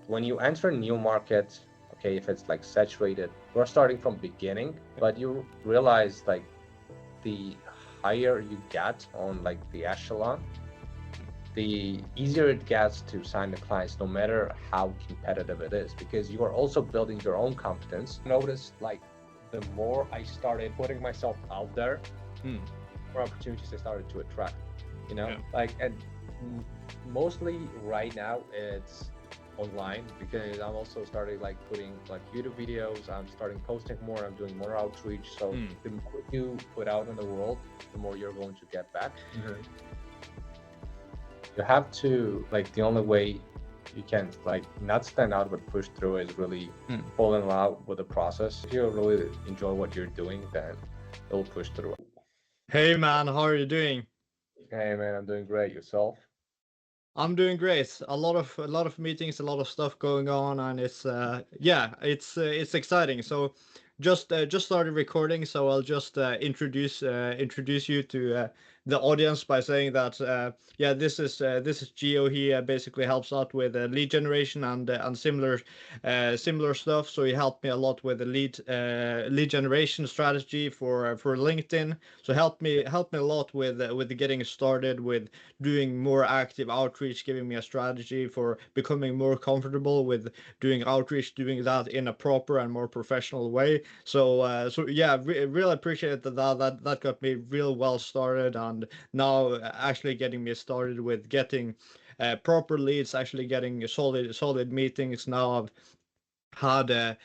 when you enter a new market, okay, if it's like saturated, we're starting from beginning, but you realize like the higher you get on like the echelon, the easier it gets to sign the clients, no matter how competitive it is, because you are also building your own competence. Notice like the more I started putting myself out there, more opportunities I started to attract, like, and mostly right now it's online, because I'm also starting like putting like YouTube videos, I'm starting posting more, I'm doing more outreach. So the more you put out in the world, the more you're going to get back. You have to, like, the only way you can like not stand out but push through is really fall in love with the process. If you really enjoy what you're doing, then it'll push through. Hey man, how are you doing? Hey man, I'm doing great. Yourself? I'm doing great. A lot of meetings, a lot of stuff going on, and it's it's exciting. So just started recording, so I'll just introduce you to the audience by saying that this is Gio. He basically helps out with lead generation and similar stuff. So he helped me a lot with the lead generation strategy for LinkedIn. So helped me a lot with getting started with doing more active outreach, giving me a strategy for becoming more comfortable with doing outreach, doing that in a proper and more professional way. So yeah, really appreciate that got me real well started, and now actually getting me started with getting proper leads, actually getting solid meetings. Now I've had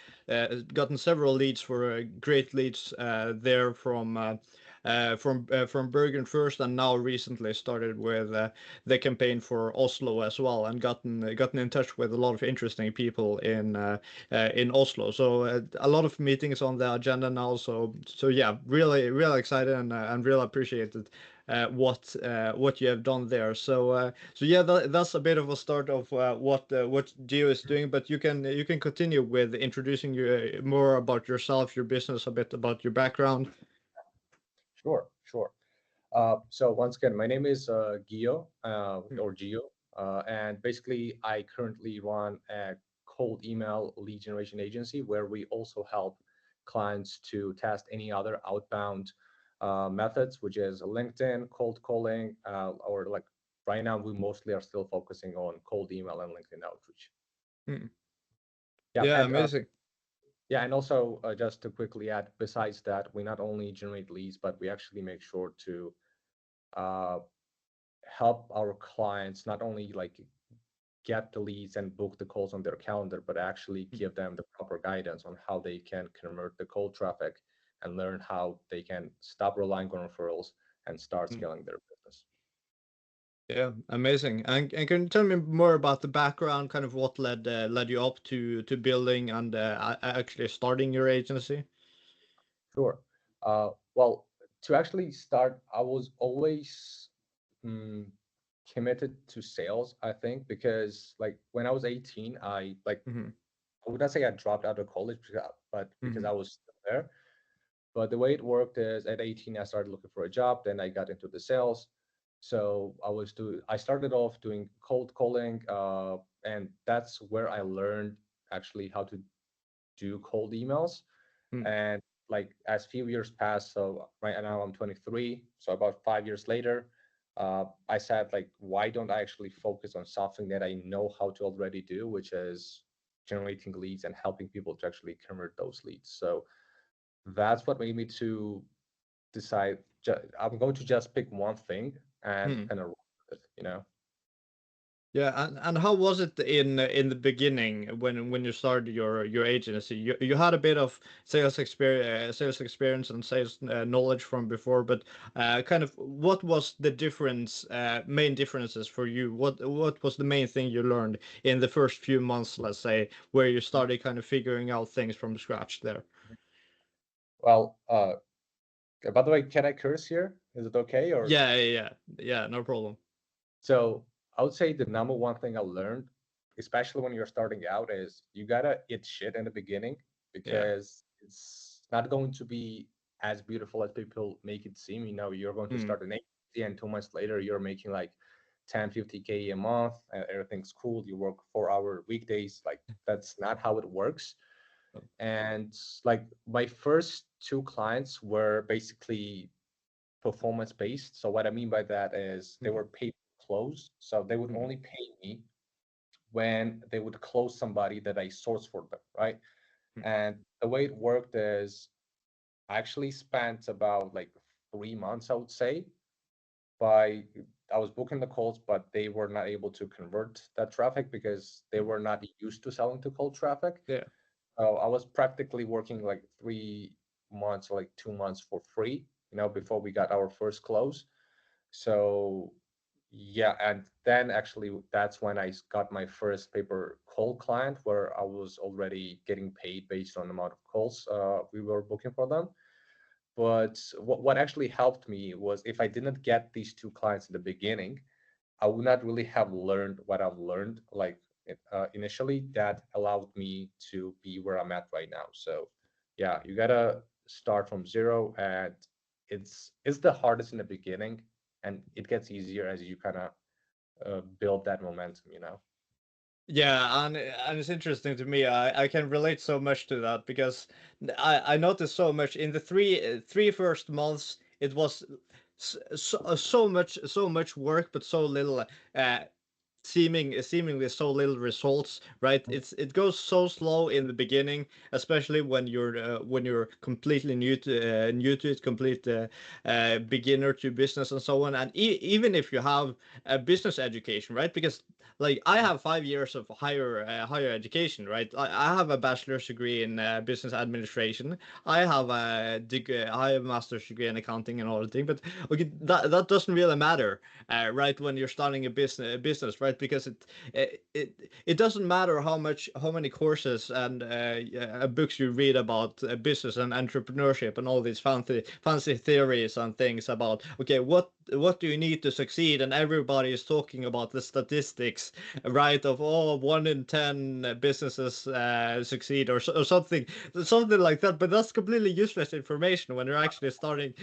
gotten several leads for great leads there from Bergen first, and now recently started with the campaign for Oslo as well, and gotten in touch with a lot of interesting people in Oslo. So a lot of meetings on the agenda now. So yeah, really excited and really appreciated what you have done there. So yeah, that's a bit of a start of what Geo is doing. But you can continue with introducing you more about yourself, your business, a bit about your background. Sure. So once again, my name is Gio, or Gio, and basically I currently run a cold email lead generation agency where we also help clients to test any other outbound methods, which is LinkedIn, cold calling, or like right now we mostly are still focusing on cold email and LinkedIn outreach. Hmm. Yeah, Yeah, and amazing. yeah, and also just to quickly add, besides that, we not only generate leads, but we actually make sure to uh, help our clients not only like get the leads and book the calls on their calendar, but actually give them the proper guidance on how they can convert the cold traffic and learn how they can stop relying on referrals and start Mm. scaling their business. Yeah, amazing. And can you tell me more about the background, kind of what led you up to building and actually starting your agency? Sure. Well, to actually start, I was always mm, committed to sales, I think, because like when I was 18, Hmm. I would not say I dropped out of college, but because Hmm. I was still there. But the way it worked is at 18, I started looking for a job. Then I got into the sales. So I started off doing cold calling, and that's where I learned actually how to do cold emails. And like as few years passed, so right now I'm 23. So about 5 years later, I said like, why don't I actually focus on something that I know how to already do, which is generating leads and helping people to actually convert those leads. So that's what made me to decide I'm going to just pick one thing and Hmm. kind of roll with it. Yeah, and how was it in the beginning when you started your agency? You had a bit of sales experience and sales knowledge from before, but kind of what was the main differences for you? What was the main thing you learned in the first few months, let's say, where you started kind of figuring out things from scratch there? Well, by the way, can I curse here? Is it okay? Or Yeah, no problem. so I would say the number one thing I learned, especially when you're starting out, is you gotta eat shit in the beginning, Yeah. because it's not going to be as beautiful as people make it seem. You're going to Mm. start an agency, and 2 months later, you're making like 10, 50K a month, everything's cool. You work 4-hour weekdays. Like that's not how it works. And like my first two clients were basically performance based. So what I mean by that is they were paid close. So they would only pay me when they would close somebody that I sourced for them, right? And the way it worked is I actually spent about like 3 months, I would say, by I was booking the calls, but they were not able to convert that traffic because they were not used to selling to cold traffic. Yeah. I was practically working like 3 months or like 2 months for free, before we got our first close. So yeah, and then actually that's when I got my first paper call client where I was already getting paid based on the amount of calls we were booking for them. But what actually helped me was if I didn't get these two clients in the beginning, I would not really have learned what I've learned like initially. That allowed me to be where I'm at right now. So yeah, you gotta start from zero, and it's the hardest in the beginning, and it gets easier as you kind of build that momentum. Yeah, and it's interesting to me. I can relate so much to that because I noticed so much in the three first months. It was so much work, but so little seemingly so little results, right? It goes so slow in the beginning, especially when you're completely new to it, complete beginner to business and so on. And even if you have a business education, right? Because like I have 5 years of higher education, right? I have a bachelor's degree in business administration. I have a master's degree in accounting and all the thing. But okay, that doesn't really matter, right? When you're starting a business, right? Because it doesn't matter how many courses and books you read about business and entrepreneurship and all these fancy theories and things about, okay, what do you need to succeed, and everybody is talking about the statistics, right, of 1 in 10 businesses succeed, or something like that. But that's completely useless information when you're actually starting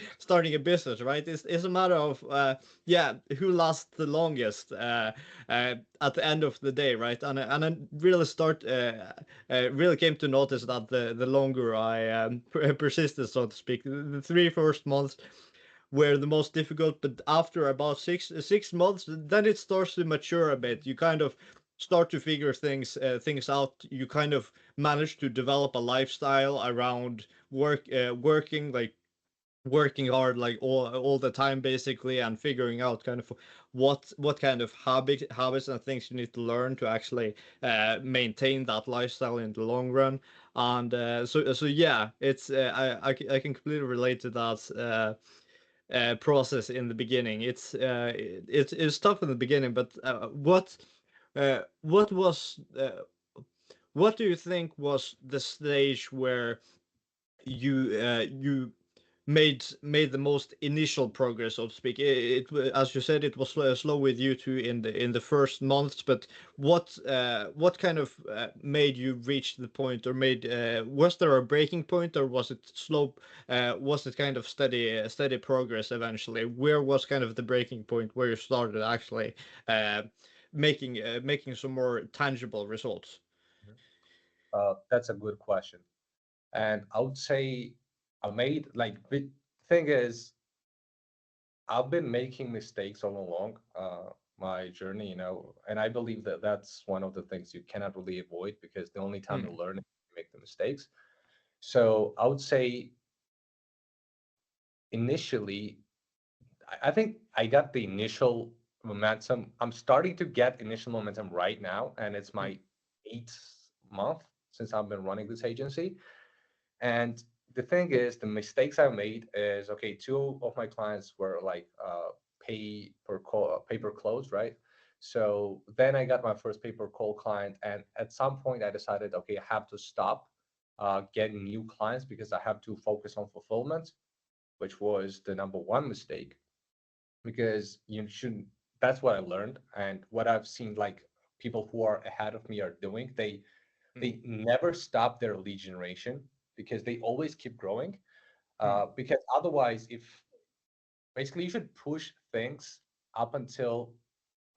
a business, right? It's a matter of yeah, who lasts the longest at the end of the day, right? And I really really came to notice that the longer I persisted, so to speak, the three first months were the most difficult. But after about six months, then it starts to mature a bit. You kind of start to figure things out. You kind of manage to develop a lifestyle around working hard like all the time basically, and figuring out kind of what kind of habits and things you need to learn to actually maintain that lifestyle in the long run. And so yeah, it's I can completely relate to that process in the beginning. It's tough in the beginning, but what was what do you think was the stage where you made the most initial progress, so to speak? As you said, it was slow with you too in the first months. But what kind of made you reach the point, or made was there a breaking point, or was it slow? Was it kind of steady progress eventually? Where was kind of the breaking point where you started actually uh, making some more tangible results? That's a good question. And I would say I made like the thing is I've been making mistakes all along my journey, and I believe that that's one of the things you cannot really avoid because the only time you Mm, learn is when you make the mistakes. So I would say initially, I think I got the initial momentum. I'm starting to get initial momentum right now, and it's mm, my 8th month since I've been running this agency. And the thing is, the mistakes I made is okay. Two of my clients were like pay per close, right? So then I got my first pay per call client, and at some point I decided, okay, I have to stop getting new clients because I have to focus on fulfillment, which was the number one mistake because you shouldn't. That's what I learned, and what I've seen like people who are ahead of me are doing. They mm, they never stop their lead generation because they always keep growing. mm, Because otherwise, if basically you should push things up until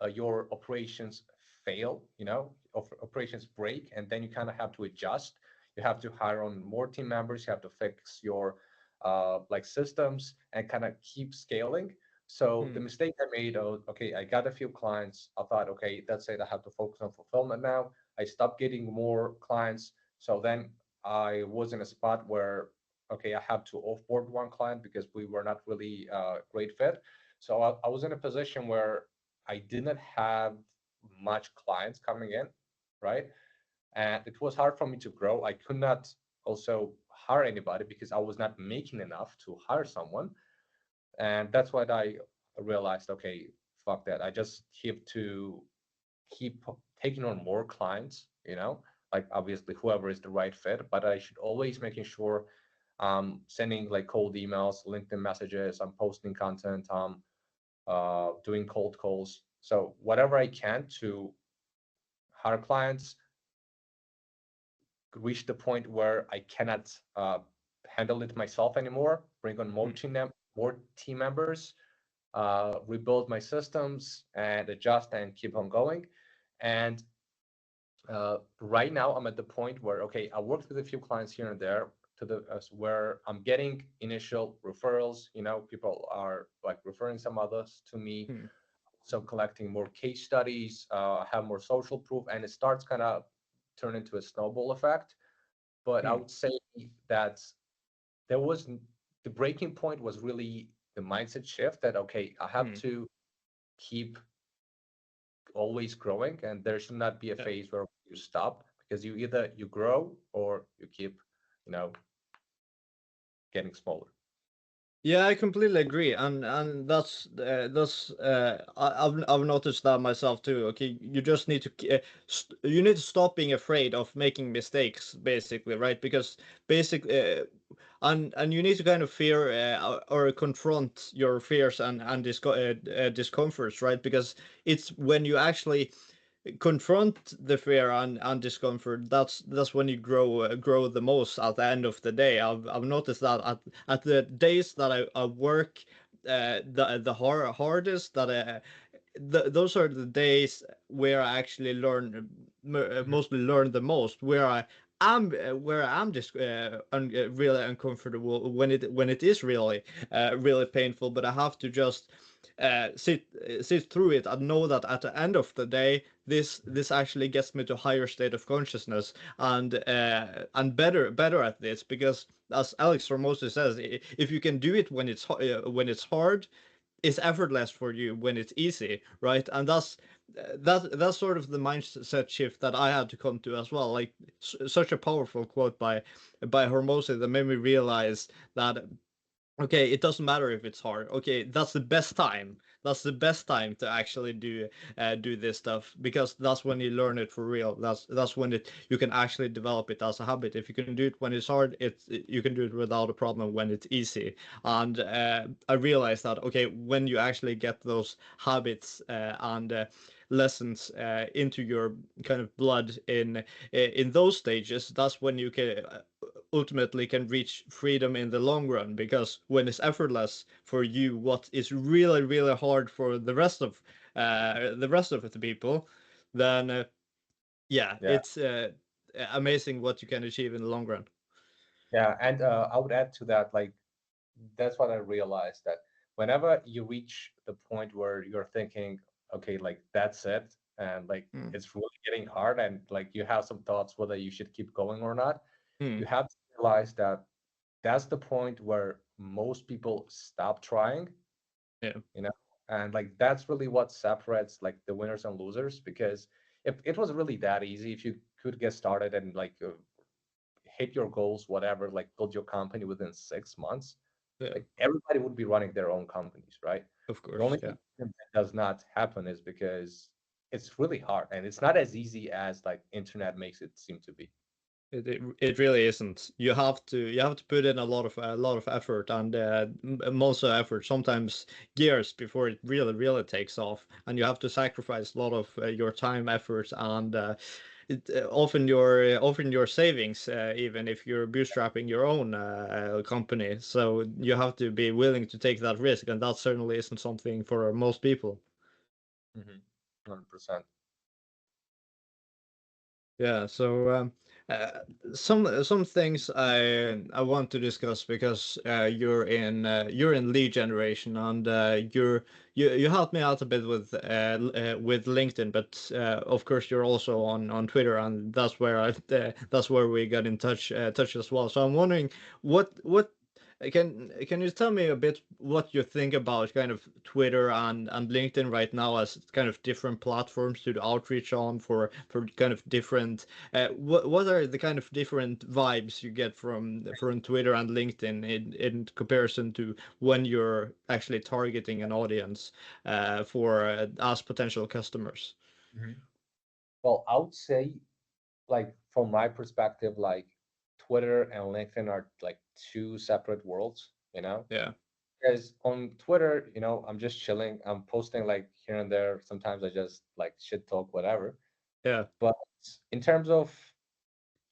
your operations fail, operations break, and then you kind of have to adjust. You have to hire on more team members. You have to fix your like systems and kind of keep scaling. So the Hmm. mistake I made, okay, I got a few clients. I thought, okay, that's it. I have to focus on fulfillment now. I stopped getting more clients. So then I was in a spot where, okay, I have to offboard one client because we were not really a great fit. So I was in a position where I didn't have much clients coming in, right? And it was hard for me to grow. I could not also hire anybody because I was not making enough to hire someone. And that's what I realized, okay, fuck that. I just have to keep taking on more clients, like obviously whoever is the right fit, but I should always making sure I'm sending like cold emails, LinkedIn messages, I'm posting content, I'm doing cold calls. So whatever I can to hire clients, reach the point where I cannot handle it myself anymore, bring on Hmm. more team members, rebuild my systems and adjust and keep on going. And right now I'm at the point where, okay, I worked with a few clients here and there to the where I'm getting initial referrals, people are like referring some others to me. Hmm. So collecting more case studies, have more social proof, and it starts kind of turn into a snowball effect. But I Hmm. would say that there was the breaking point was really the mindset shift that, okay, I have Hmm. to keep always growing, and there should not be a Yeah. phase where you stop, because you either you grow or you keep, you know, getting smaller. Yeah, I completely agree, and I've noticed that myself too. Okay, you just need to you need to stop being afraid of making mistakes, basically, right? Because basic and you need to kind of fear or confront your fears and discomforts, right? Because it's when you actually confront the fear and discomfort, that's when you grow the most at the end of the day. I've noticed that at the days that I work the hardest, that those are the days where I actually learn Mhm. mostly learn the most, where I'm just really uncomfortable when it is really really painful, but I have to just sit through it and know that at the end of the day this actually gets me to a higher state of consciousness and better at this, because as Alex Ramosi says, if you can do it when it's hard, it's effortless for you when it's easy, right? And that's sort of the mindset shift that I had to come to as well. Like such a powerful quote by Hormozy that made me realize that okay, it doesn't matter if it's hard. Okay, that's the best time. That's the best time to actually do this stuff, because that's when you learn it for real. That's when you can actually develop it as a habit. If you can do it when it's hard, you can do it without a problem when it's easy. And I realized that okay, when you actually get those habits and lessons into your kind of blood in those stages, that's when you can ultimately can reach freedom in the long run. Because when it's effortless for you, what is really hard for the rest of the people, then yeah, Yeah, it's amazing what you can achieve in the long run. yeah, and I would add to that, like that's what I realized, that whenever you reach the point where you're thinking, okay, like that's it, and like Mm. it's really getting hard, and like you have some thoughts whether you should keep going or not, Mm. you have to realize that that's the point where most people stop trying, Yeah. you know, and like that's really what separates like the winners and losers. Because if it was really that easy, if you could get started and like hit your goals, whatever, like build your company within 6 months, Yeah, like everybody would be running their own companies, right? of The course. only Yeah. thing that does not happen is because it's really hard, and it's not as easy as like internet makes it seem to be. It really isn't. You have to put in a lot of effort and most of effort, sometimes years before it really takes off, and you have to sacrifice a lot of your time, effort, and often your savings, even if you're bootstrapping your own company. So you have to be willing to take that risk, and that certainly isn't something for most people. Mhm. 100%. Yeah, so uh, some things I want to discuss because you're in lead generation and you helped me out a bit with LinkedIn, but of course you're also on Twitter, and that's where that's where we got in touch as well. So I'm wondering what can you tell me a bit what you think about kind of Twitter and LinkedIn right now as kind of different platforms to outreach on for kind of different what are the kind of different vibes you get from Twitter and LinkedIn in comparison to when you're actually targeting an audience for as potential customers? Mhm. Well, I would say, like, from my perspective, like, Twitter and LinkedIn are like two separate worlds, you know? Yeah, Because on Twitter, I'm just chilling. I'm posting like here and there. Sometimes I just like shit talk, whatever. yeah, But in terms of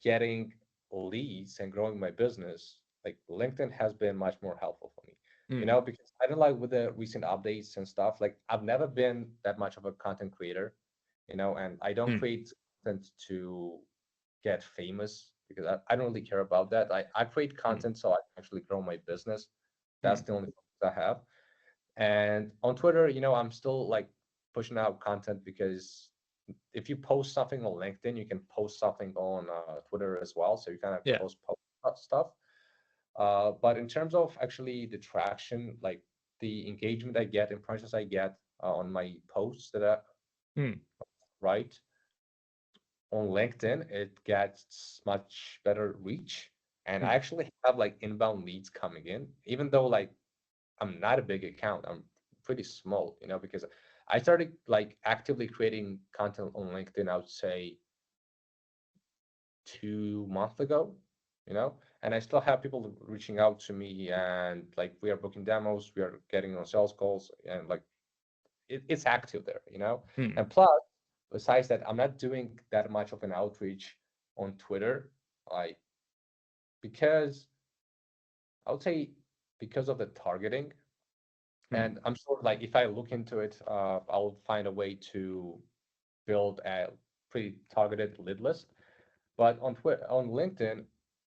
getting leads and growing my business, like LinkedIn has been much more helpful for me. mm, Because I don't like with the recent updates and stuff, like I've never been that much of a content creator, and I don't mm, create content to get famous because I don't really care about that. I create mm, content so I can actually grow my business. That's mm, the only focus I have. And on Twitter, I'm still like pushing out content because if you post something on LinkedIn, you can post something on Twitter as well. So you kind of yeah, post stuff. But in terms of actually the traction, like the engagement I get, impressions I get on my posts that I mm, write on LinkedIn, it gets much better reach. And I mm, actually have like inbound leads coming in, even though like I'm not a big account. I'm pretty small, because I started like actively creating content on LinkedIn, I would say 2 months ago, and I still have people reaching out to me and like we are booking demos, we are getting on sales calls, and like it's active there. mm, And plus, besides that, I'm not doing that much of an outreach on Twitter, like because I would say because of the targeting. mm, And I'm sure like if I look into it, I'll find a way to build a pretty targeted lead list. But on LinkedIn,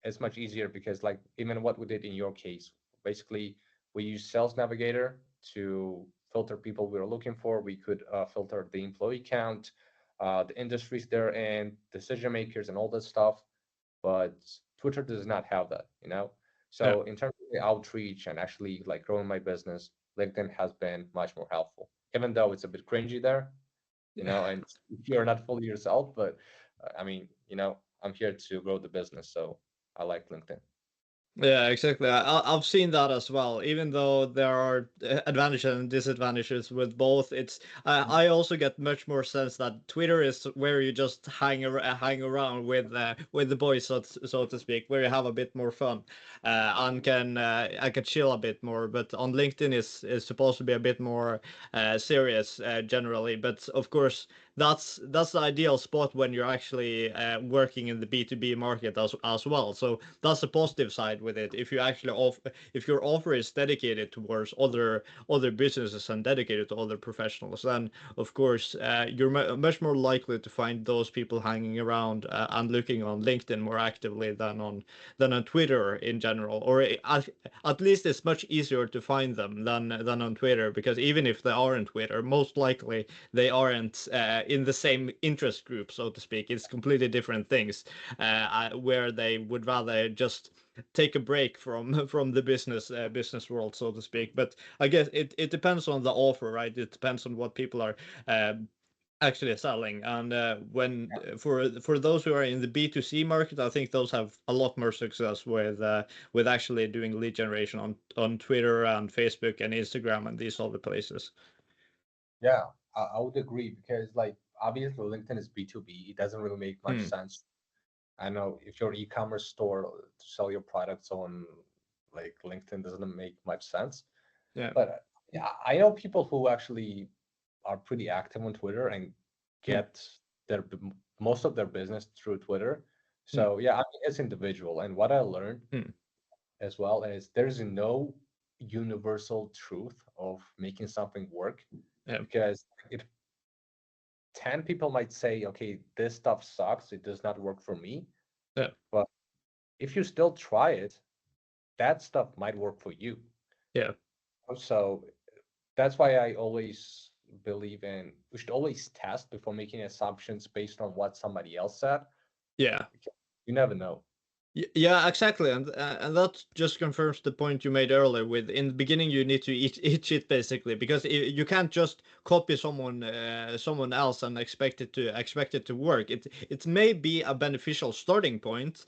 it's much easier because like even what we did in your case, basically we use Sales Navigator to filter people we were looking for. We could filter the employee count, the industries they're in, decision makers, and all this stuff. But Twitter does not have that. yeah. So in terms of the outreach and actually like growing my business, LinkedIn has been much more helpful, even though it's a bit cringy there, and you're not fully yourself, but I mean, I'm here to grow the business, so I like LinkedIn. Yeah, exactly. I've seen that as well. Even though there are advantages and disadvantages with both, I also get much more sense that Twitter is where you just hang around with the boys, so to speak, where you have a bit more fun, and can I can chill a bit more. But on LinkedIn is supposed to be a bit more serious generally. But of course, that's the ideal spot when you're actually working in the B2B market as well. So that's the positive side with it. If you actually if your offer is dedicated towards other businesses and dedicated to other professionals, then of course you're much more likely to find those people hanging around and looking on LinkedIn more actively than on Twitter in general. Or at least it's much easier to find them than on Twitter, because even if they are on Twitter, most likely they aren't in the same interest group, so to speak. It's completely different things where they would rather just take a break from the business world, so to speak. But I guess it depends on the offer, right? It depends on what people are actually selling. And when for those who are in the B2C market, I think those have a lot more success with actually doing lead generation on Twitter and Facebook and Instagram and these other places. Yeah, I would agree because like obviously LinkedIn is B2B. It doesn't really make much Hmm. sense. I know if you're an e-commerce store to sell your products on like LinkedIn doesn't make much sense. Yeah. But yeah, I know people who actually are pretty active on Twitter and Hmm. get their most of their business through Twitter. Hmm. So yeah, I mean, it's individual. And what I learned Hmm. as well is there's no universal truth of making something work Yeah. because it 10 people might say, okay, this stuff sucks, it does not work for me. Yeah. But if you still try it, that stuff might work for you. Yeah. So that's why I always believe in we should always test before making assumptions based on what somebody else said. Yeah. You never know. Yeah, exactly, and that just confirms the point you made earlier. With in the beginning, you need to eat shit basically, because you can't just copy someone else and expect it to work. It may be a beneficial starting point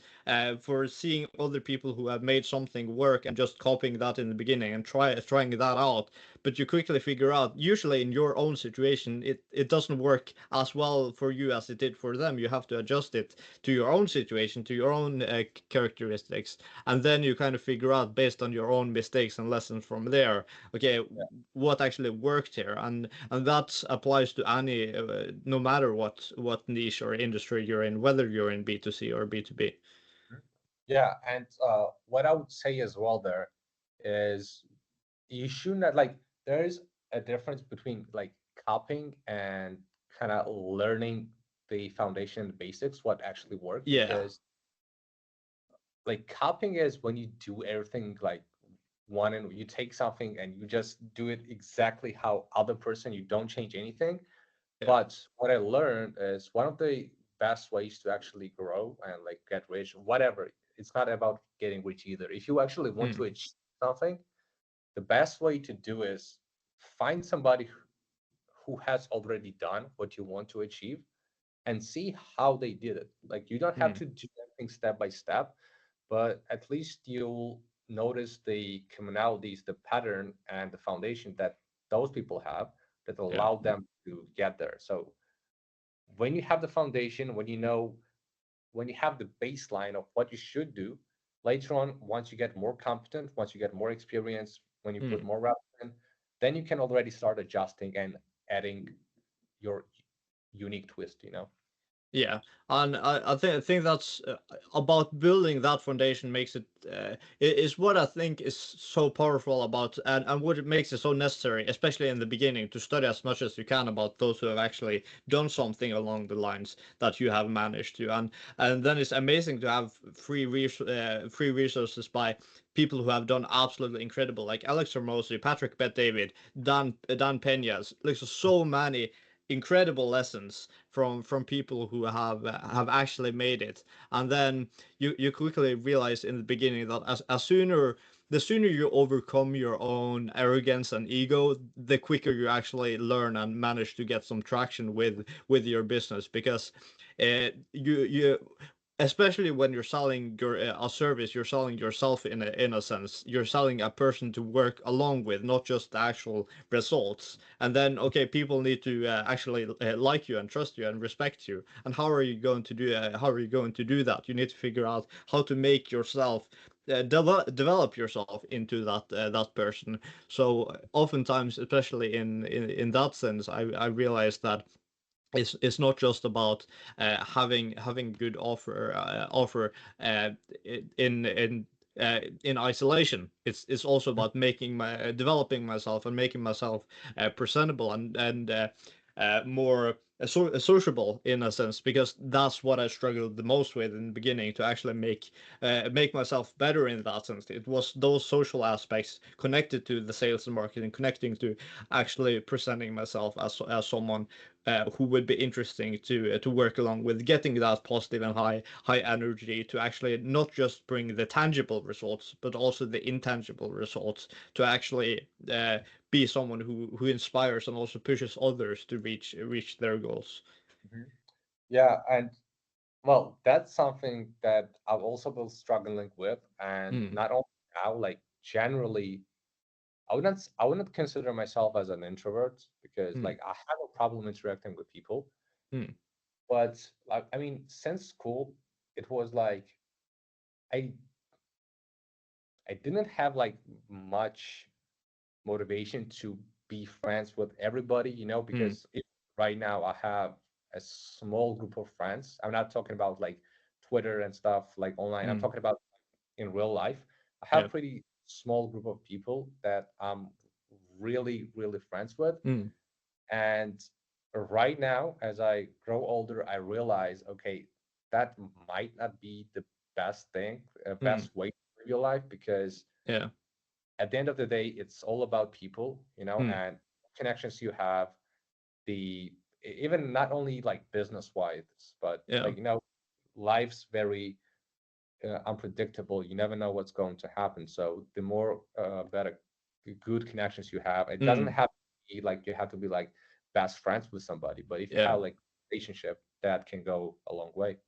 for seeing other people who have made something work and just copying that in the beginning and trying that out. But you quickly figure out, usually in your own situation, it doesn't work as well for you as it did for them. You have to adjust it to your own situation, to your own characteristics, and then you kind of figure out based on your own mistakes and lessons from there. Okay, Yeah. what actually worked here, and that applies to any, no matter what niche or industry you're in, whether you're in B2C or B2B. Yeah, and what I would say as well there is you shouldn't like there is a difference between like copying and kind of learning the foundation, the basics, what actually work. Yeah. Because like copying is when you do everything like one and you take something and you just do it exactly how other person, you don't change anything. Yeah. But what I learned is one of the best ways to actually grow and like get rich, whatever. It's not about getting rich either. If you actually want to Mm. achieve something, the best way to do is find somebody who has already done what you want to achieve and see how they did it. Like you don't have Mm. to do everything step by step, but at least you'll notice the commonalities, the pattern, and the foundation that those people have that Yeah. allow them to get there. So when you have the foundation, when you have the baseline of what you should do, later on, once you get more competent, once you get more experience, when you put Mm. more reps in, then you can already start adjusting and adding your unique twist, you know? Yeah, and I think that's about building that foundation makes it is what I think is so powerful about, and what it makes it so necessary, especially in the beginning, to study as much as you can about those who have actually done something along the lines that you have managed to, and then it's amazing to have free resources by people who have done absolutely incredible, like Alex Hormozy, Patrick Bet David, Dan Peñas, like so many incredible lessons from people who have actually made it. And then you quickly realize in the beginning that as sooner the sooner you overcome your own arrogance and ego, the quicker you actually learn and manage to get some traction with your business, because you especially when you're selling your a service, you're selling yourself in a sense. You're selling a person to work along with, not just the actual results. And then, okay, people need to actually like you and trust you and respect you. And how are you going to do how are you going to do that? You need to figure out how to make yourself develop yourself into that person. So oftentimes, especially in that sense, I realized that it's not just about having good offer uh, in isolation. It's also about making my developing myself and making myself presentable and more sociable in a sense, because that's what I struggled the most with in the beginning, to actually make myself better in that sense. It was those social aspects connected to the sales and marketing, connecting to actually presenting myself as someone who would be interesting to work along with, getting that positive and high energy to actually not just bring the tangible results but also the intangible results, to actually be someone who inspires and also pushes others to reach their goals. Mhm. Yeah, and well, that's something that I've also been struggling with, and Mm. not only now, like generally, I wouldn't consider myself as an introvert because Mm. like I have a problem interacting with people. Mm. But like I mean, since school, it was like I I didn't have like much motivation to be friends with everybody, Mm. because right now I have a small group of friends. I'm not talking about like Twitter and stuff like online. I'm Mm. talking about in real life. I Yeah. have pretty small group of people that I'm really, really friends with. Mm. And right now, as I grow older, I realize, okay, that might not be the best thing, Mm. best way to live your life, because Yeah. at the end of the day, it's all about people, Mm. and connections you have, even not only like business wise, but Yeah. like, life's very unpredictable. You never know what's going to happen. So the more better, good connections you have, it doesn't Mm. have to be like you have to be like best friends with somebody, but if you Yeah. have like relationship, that can go a long way.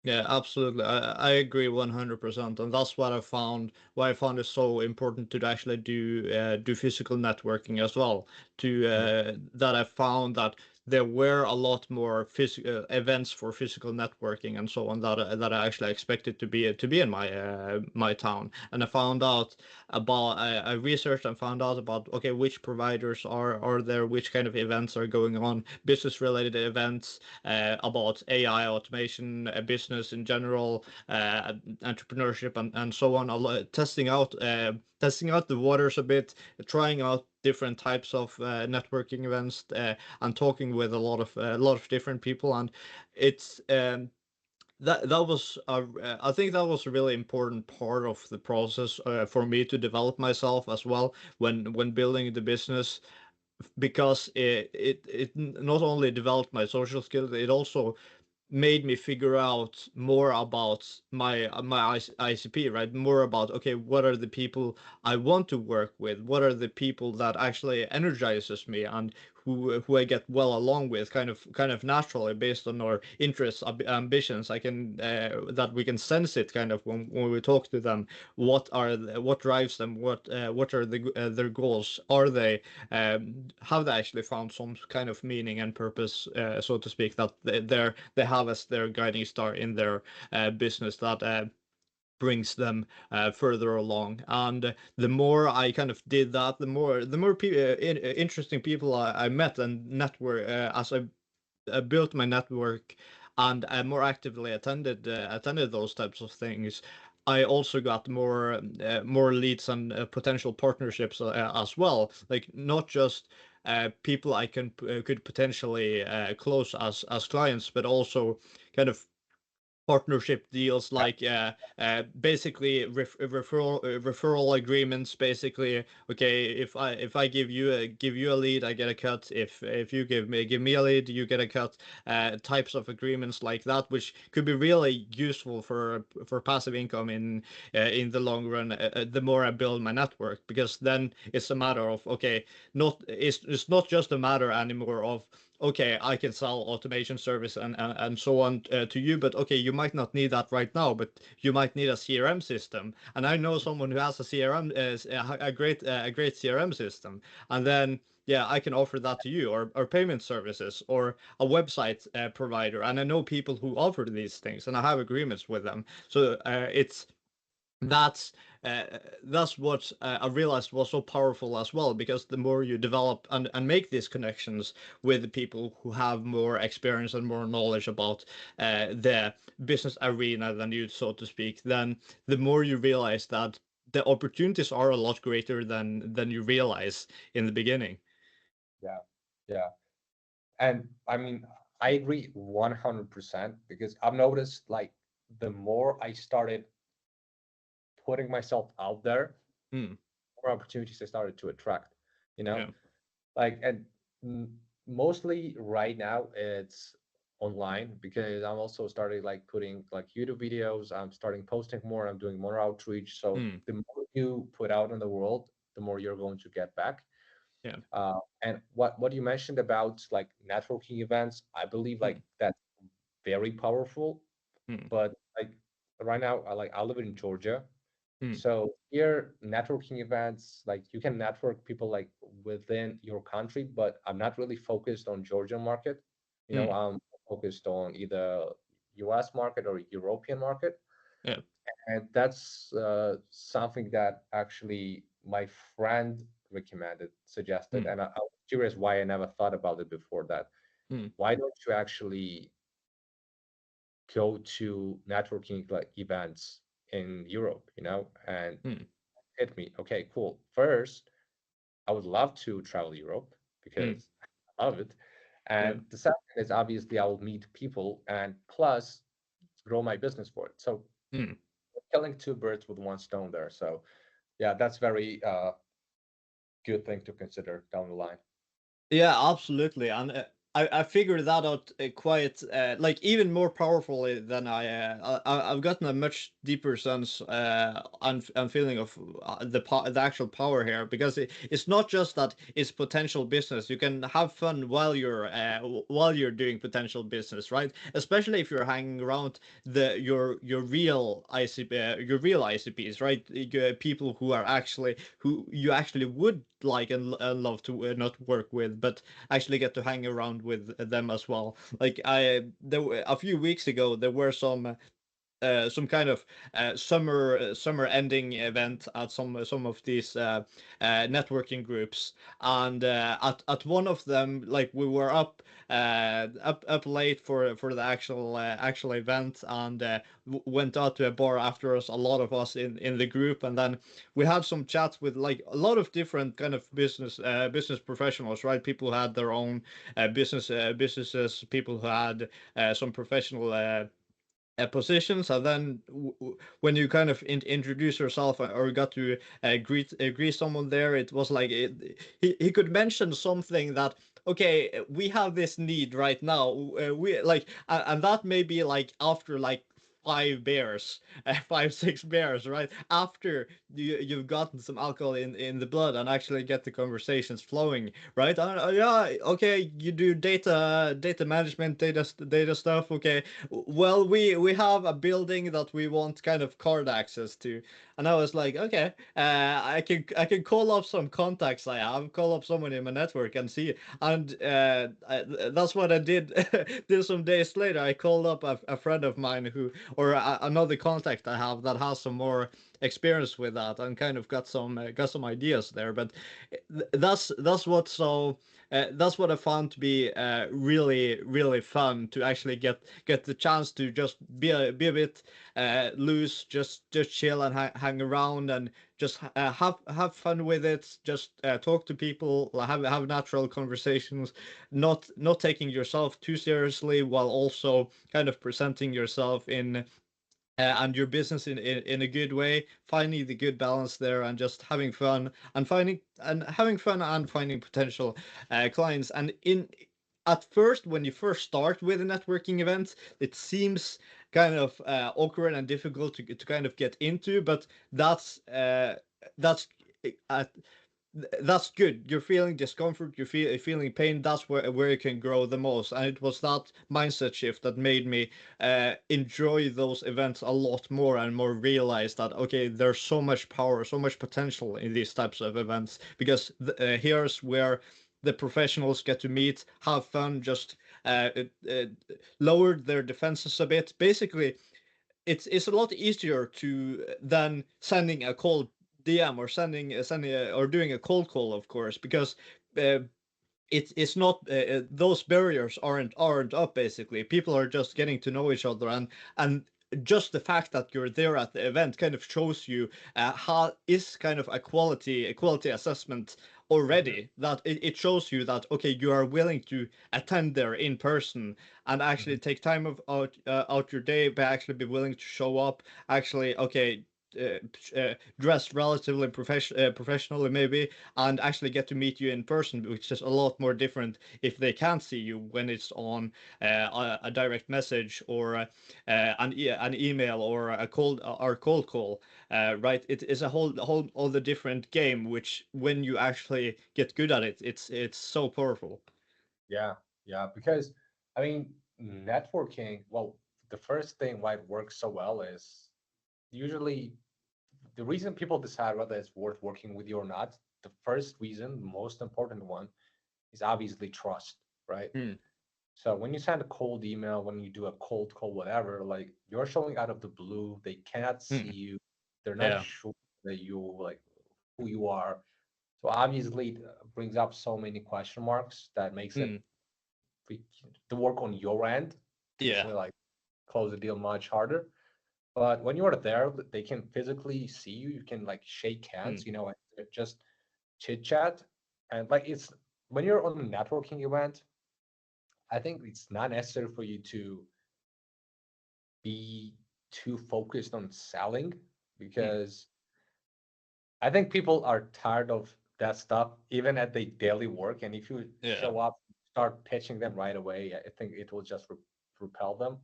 Yeah, absolutely. I agree 100%, and that's what I found. Why I found it so important to actually do physical networking as well. To Mhm. that I found that there were a lot more physical events for physical networking and so on that I actually expected to be in my town. And I found out about I researched and found out about, okay, which providers are there, which kind of events are going on, business related events, about AI automation, business in general, entrepreneurship, and so on. Testing out the waters a bit, trying out different types of networking events, and talking with a lot of different people, and it's that was I think that was a really important part of the process for me to develop myself as well when building the business, because it not only developed my social skills, it also made me figure out more about my ICP, right? More about, okay, what are the people I want to work with? What are the people that actually energizes me and who I get well along with, kind of naturally based on our interests, ambitions. I can that we can sense it kind of when we talk to them. What drives them? What are their goals? Are they have they actually found some kind of meaning and purpose, so to speak, that they have as their guiding star in their business that brings them further along. And the more I kind of did that, the more interesting people I met and network as I built my network, and I more actively attended those types of things. I also got more leads and potential partnerships as well. Like, not just people I could potentially close as clients, but also kind of partnership deals, like basically referral agreements. Basically, okay, if I give you a lead, I get a cut. If you give me a lead, you get a cut. Types of agreements like that, which could be really useful for passive income in the long run. The more I build my network, because then it's a matter of, okay, it's not just a matter anymore of, okay, I can sell automation service and so on to you, but okay, you might not need that right now, but you might need a CRM system, and I know someone who has a CRM, a great CRM system, and then yeah, I can offer that to you, or payment services, or a website provider, and I know people who offer these things, and I have agreements with them. So it's that's uh, that's what I realized was so powerful as well, because the more you develop and make these connections with the people who have more experience and more knowledge about the business arena than you, so to speak, then the more you realize that the opportunities are a lot greater than you realize in the beginning. Yeah, yeah. And I mean, I agree 100%, because I've noticed like the more I started putting myself out there, Mm, more opportunities I started to attract, you know? yeah. Like, and mostly right now it's online, because I'm also starting like putting like YouTube videos. I'm starting posting more. I'm doing more outreach. So Mm, the more you put out in the world, the more you're going to get back. yeah. And what you mentioned about like networking events, I believe like Mm, that's very powerful. mm, But like right now, I live in Georgia, mm, so here, networking events, like you can network people like within your country, but I'm not really focused on Georgian market. mm, I'm focused on either US market or European market. yeah. And that's something that actually my friend recommended, suggested. Mm, And I was curious why I never thought about it before that. mm, Why don't you actually go to networking like events in Europe, and mm, hit me. Okay, cool. First, I would love to travel Europe mm, because I love it. And the second is obviously I will meet people and plus grow my business for it. So Hmm. killing two birds with one stone there. So yeah, that's very good thing to consider down the line. Yeah, absolutely. And I figured that out quite like even more powerfully than I've gotten a much deeper sense and feeling of the actual power here, because it's not just that it's potential business. You can have fun while you're doing potential business, right? Especially if you're hanging around your real ICPs, right? People who you actually would like and love to not work with, but actually get to hang around with them as well. Like a few weeks ago, there were some kind of summer ending event at some of these networking groups, and at one of them, like we were up late for the actual event, and went out to a bar after us, a lot of us in the group, and then we had some chats with like a lot of different kind of business professionals, right? People who had their own businesses, people who had some professional positions, and then when you kind of introduce yourself or got to greet someone there, it was like he could mention something that, okay, we have this need right now, we like, and that may be like after like 5 beers, 5 6 beers, right after you've gotten some alcohol in the blood and actually get the conversations flowing, right? Yeah, okay, you do data management, data stuff, okay. Well, we have a building that we want kind of card access to, and I was like, okay, I can call up some contacts I have, call up someone in my network and see, and that's what I did. Did some days later, I called up a friend of mine or another contact I have that has some more experience with that, and kind of got some ideas there. But that's what I found to be really fun, to actually get the chance to just be a bit loose, just chill and hang around, and just have fun with it. Just talk to people, have natural conversations, not taking yourself too seriously, while also kind of presenting yourself in and your business in a good way, finding the good balance there, and just having fun and finding potential clients. And in at first, when you first start with a networking event, it seems kind of awkward and difficult to kind of get into, but that's uh, that's good. You're feeling discomfort, feeling pain. That's where you can grow the most. And it was that mindset shift that made me enjoy those events a lot more, and more realize that, okay, there's so much power, so much potential in these types of events, because here's where the professionals get to meet, have fun, just lower their defenses a bit. Basically, it's a lot easier to than sending a cold DM, or sending or doing a cold call, of course, because uh, it's not those barriers aren't up. Basically, people are just getting to know each other, and just the fact that you're there at the event kind of shows you how is kind of a quality assessment Hmm. already, that it shows you that, okay, you are willing to attend there in person, and actually Hmm. take time out your day, but actually be willing to show up, actually, okay, dressed relatively professionally maybe, and actually get to meet you in person, which is a lot more different if they can't see you when it's on a direct message, or an email, or a cold call. Right, it is a whole other different game, which when you actually get good at it, it's so powerful. Yeah, yeah, because I mean, networking, well, the first thing why it works so well is usually the reason people decide whether it's worth working with you or not. The first reason, the most important one, is obviously trust, right? Hmm. So when you send a cold email, when you do a cold call, whatever, like you're showing out of the blue, they cannot see Hmm. you, they're not Yeah. sure that you like who you are. So obviously it brings up so many question marks that makes it Hmm. the work on your end Yeah. to like close the deal much harder. But when you're there, they can physically see you. You can like shake Hmm. hands, and just chit chat. And like it's when you're on a networking event, I think it's not necessary for you to be too focused on selling, Mm. because I think people are tired of that stuff even at the daily work. And if you Yeah. show up, start pitching them right away, I think it will just repel them.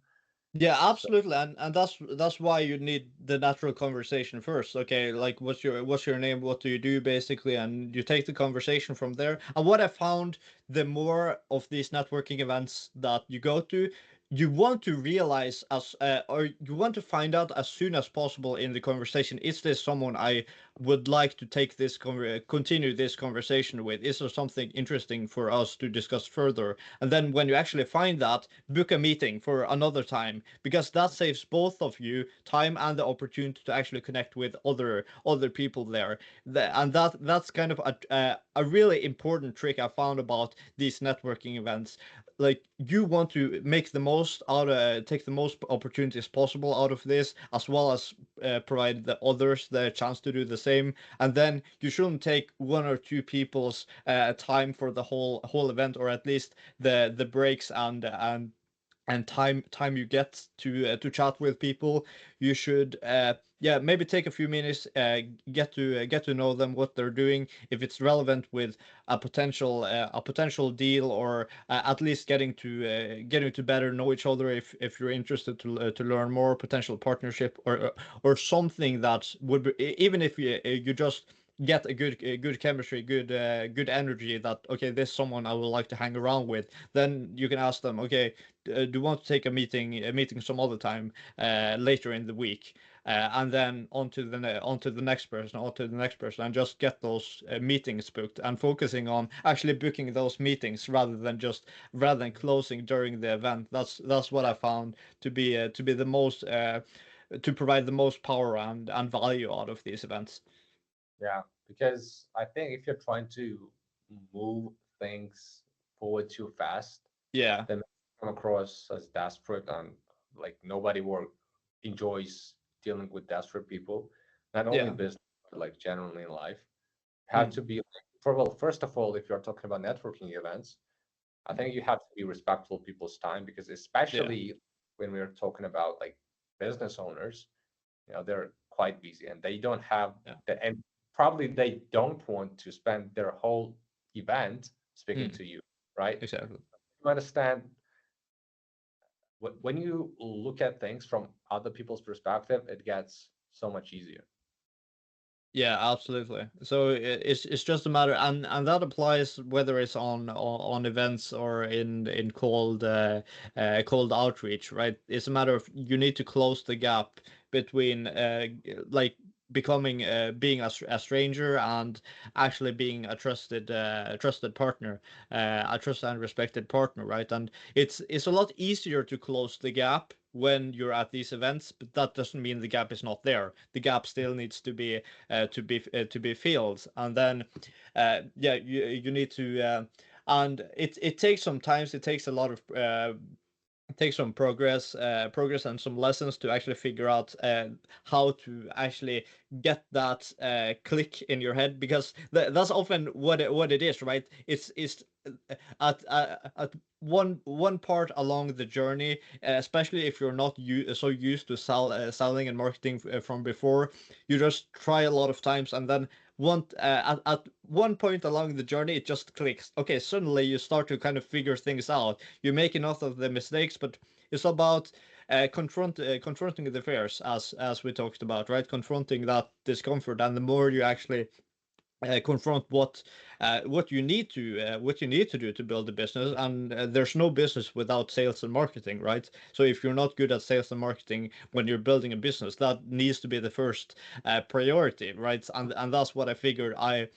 Yeah, So absolutely, and that's why you need the natural conversation first. Okay, like what's your name? What do you do, basically, and you take the conversation from there. And what I found, the more of these networking events that you go to, you want to realize or you want to find out as soon as possible in the conversation, is this someone I would like to take this continue this conversation with? Is there something interesting for us to discuss further? And then when you actually find that, book a meeting for another time, because that saves both of you time and the opportunity to actually connect with other people there. And that's kind of a really important trick I found about these networking events. Like, you want to make the most out of take the most opportunities possible out of this, as well as provide the others the chance to do the same. And then you shouldn't take one or two people's time for the whole event, or at least the breaks and time you get to chat with people. You should yeah, maybe take a few minutes, get to know them, what they're doing, if it's relevant with a potential deal, or at least getting to better know each other, if you're interested to learn more, potential partnership, or something that would be, even if you just get a good chemistry, good energy, that okay, this is someone I would like to hang around with. Then you can ask them, okay, do you want to take a meeting some other time later in the week, and then on to the next person, on to the next person, and just get those meetings booked, and focusing on actually booking those meetings rather than closing during the event. That's what I found to be the most to provide the most power and value out of these events. yeah, because I think if you're trying to move things forward too fast, Yeah, then come across as desperate, and like nobody work enjoys dealing with desperate people, not only in yeah, business but like generally in life. Have mm, to be like, for well, first of all, if you're talking about networking events, I think you have to be respectful of people's time, because yeah, especially when we're talking about like business owners, they're quite busy and they don't have yeah, and probably they don't want to spend their whole event speaking mm, to you, right? exactly. You understand, when you look at things from other people's perspective, it gets so much easier. Yeah, absolutely. So it's just a matter, and that applies whether it's on events or in cold outreach, right? It's a matter of, you need to close the gap between like becoming being a stranger and actually being a trusted partner, a trusted and respected partner, right? And it's a lot easier to close the gap when you're at these events, but that doesn't mean the gap is not there. The gap still needs to be filled. And then yeah, you need to and it takes some time. It takes a lot of take some progress and some lessons to actually figure out how to actually get that click in your head, because that's often what it is, right? It's at one part along the journey, especially if you're not so used to selling and marketing from before. You just try a lot of times, and then at one point along the journey, it just clicks. Okay, suddenly you start to kind of figure things out. You make enough of the mistakes, but it's about confronting the fears, as we talked about, right? Confronting that discomfort, and the more you actually confront what you need to do to build a business. And there's no business without sales and marketing, right? So if you're not good at sales and marketing when you're building a business, that needs to be the first priority, right? And that's what I figured I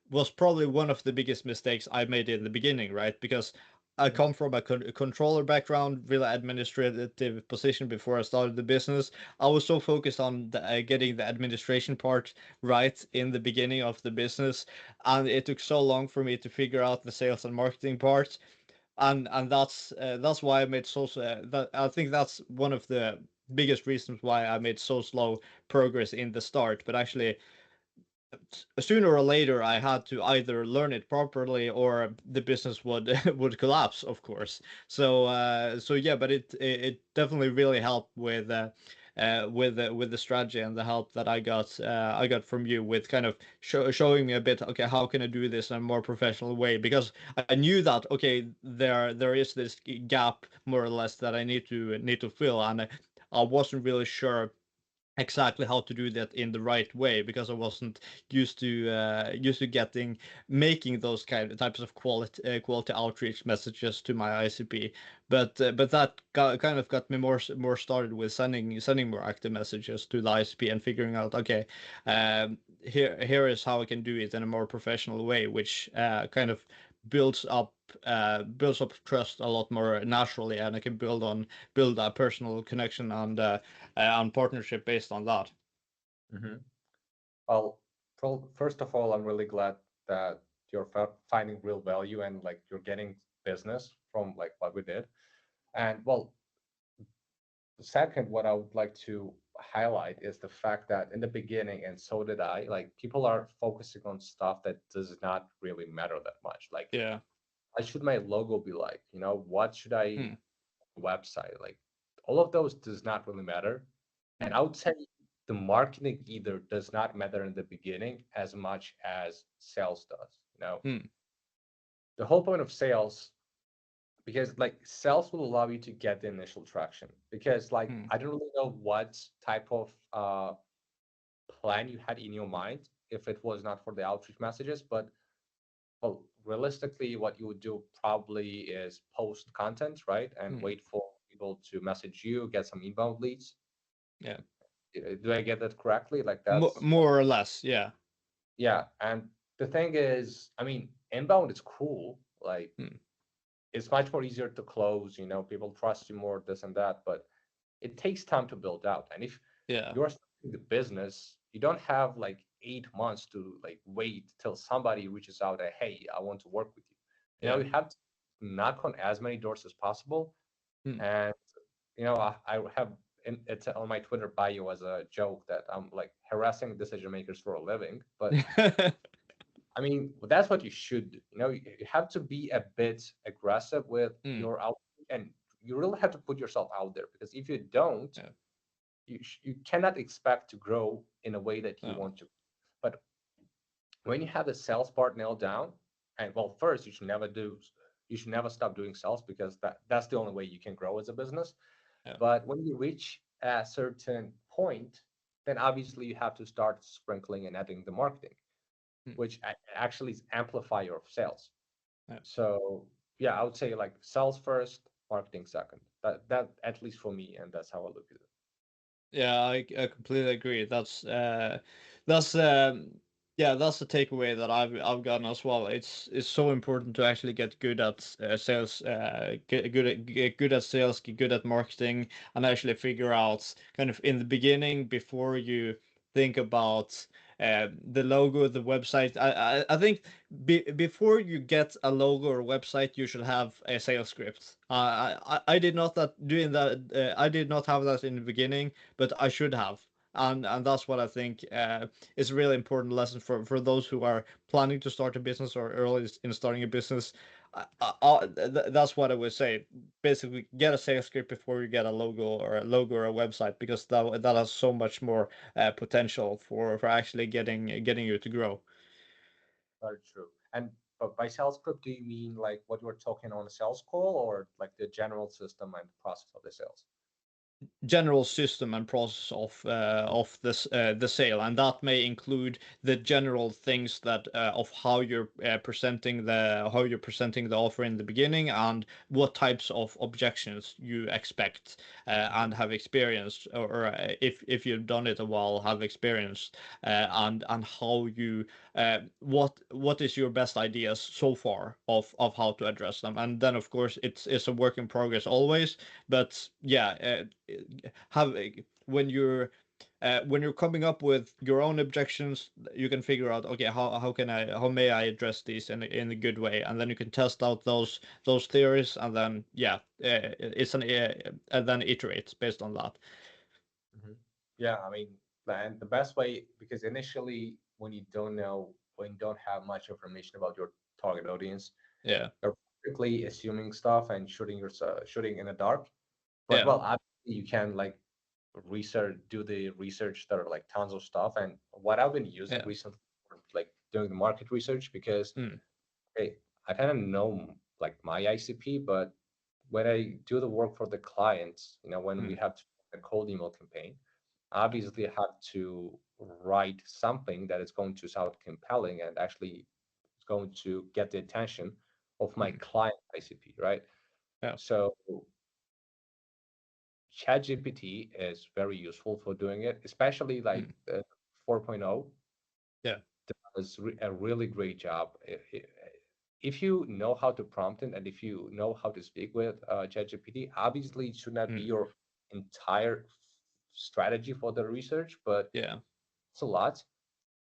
was probably one of the biggest mistakes I made in the beginning, right? Because I come from a controller background, really administrative position before I started the business. I was so focused on getting the administration part right in the beginning of the business, and it took so long for me to figure out the sales and marketing part. And that's why I made that I think that's one of the biggest reasons why I made so slow progress in the start. But actually, sooner or later I had to either learn it properly or the business would would collapse, of course. So yeah, but it definitely really helped with the strategy and the help that I got from you with kind of showing me a bit, okay, how can I do this in a more professional way, because I knew that, okay, there is this gap more or less that I need to fill, and I wasn't really sure exactly how to do that in the right way, because I wasn't used to getting making those kind of types of quality outreach messages to my ICP. But that kind of got me more started with sending more active messages to the ICP and figuring out, okay, here is how I can do it in a more professional way, which kind of builds up builds up trust a lot more naturally, and I can build a personal connection and partnership based on that. Hmm. Well, first of all, I'm really glad that you're finding real value and like you're getting business from like what we did. And well, second, what I would like to highlight is the fact that in the beginning, and so did I, like people are focusing on stuff that does not really matter that much. Like, Yeah. what should my logo be like? You know, what should I Hmm. website? Like, all of those does not really matter. And Hmm. I would say the marketing either does not matter in the beginning as much as sales does. You know, Hmm. the whole point of sales, because like sales will allow you to get the initial traction. Because like Hmm. I don't really know what type of plan you had in your mind if it was not for the outreach messages, but well, realistically, what you would do probably is post content, right, and Hmm. wait for people to message you, get some inbound leads. Yeah. Do I get that correctly? Like that's More or less. Yeah. yeah. And the thing is, I mean, inbound is cool. Like Hmm. it's much more easier to close. You know, people trust you more, this and that. But it takes time to build out. And if Yeah. you're starting the business, you don't have like 8 months to like wait till somebody reaches out and hey, I want to work with you. You know, Yeah. you have to knock on as many doors as possible. Hmm. And you know, I have it's on my Twitter bio as a joke that I'm like harassing decision makers for a living. But I mean, that's what you should do. You know, you have to be a bit aggressive with Hmm. your out, and you really have to put yourself out there because if you don't, Yeah. you cannot expect to grow in a way that you No. want to. But when you have the sales part nailed down, and well, first you should never stop doing sales because that's the only way you can grow as a business. Yeah. But when you reach a certain point, then obviously you have to start sprinkling and adding the marketing, Hmm. which actually is amplifier of sales. Yeah. So yeah, I would say like sales first, marketing second. That at least for me, and that's how I look at it. Yeah, I completely agree. That's yeah, that's the takeaway that I've gotten as well. It's so important to actually get good at sales, get good at sales, get good at marketing, and actually figure out kind of in the beginning before you think about the logo, the website. I think before you get a logo or website, you should have a sales script. I did not that doing that. I did not have that in the beginning, but I should have. And that's what I think is a really important lesson for those who are planning to start a business or early in starting a business. That's what I would say. Basically, get a sales script before you get a logo or a website, because that has so much more potential for actually getting you to grow. Very true. And but by sales script, do you mean like what you were talking on a sales call, or like the general system and process of the sales? General system and process of this the sale, and that may include the general things that of how you're presenting the offer in the beginning, and what types of objections you expect Hmm. and have experienced, or if you've done it a while, have experienced, and how you what is your best ideas so far of how to address them. And then of course it's a work in progress always, but yeah, have when you're coming up with your own objections, you can figure out, okay, how may I address these in a good way, and then you can test out those theories, and then yeah, and then iterate based on that. Hmm. Yeah, I mean, And the best way, because initially when you don't know, when you don't have much information about your target audience, Yeah. you're quickly assuming stuff and shooting in the dark. But Yeah. well, obviously you can like do the research that are like tons of stuff. And what I've been using Yeah. recently for like doing the market research, because Mm. hey, I kind of know like my ICP, but when I do the work for the clients, when we Mm. have to a cold email campaign, obviously I have to write something that is going to sound compelling and actually it's going to get the attention of my Mm. client ICP, right? Yeah. So ChatGPT is very useful for doing it, especially like Mm. 4.0 Yeah. does a really great job. If you know how to prompt it and if you know how to speak with ChatGPT, obviously it should not be Mm. your entire strategy for the research, but Yeah. it's a lot.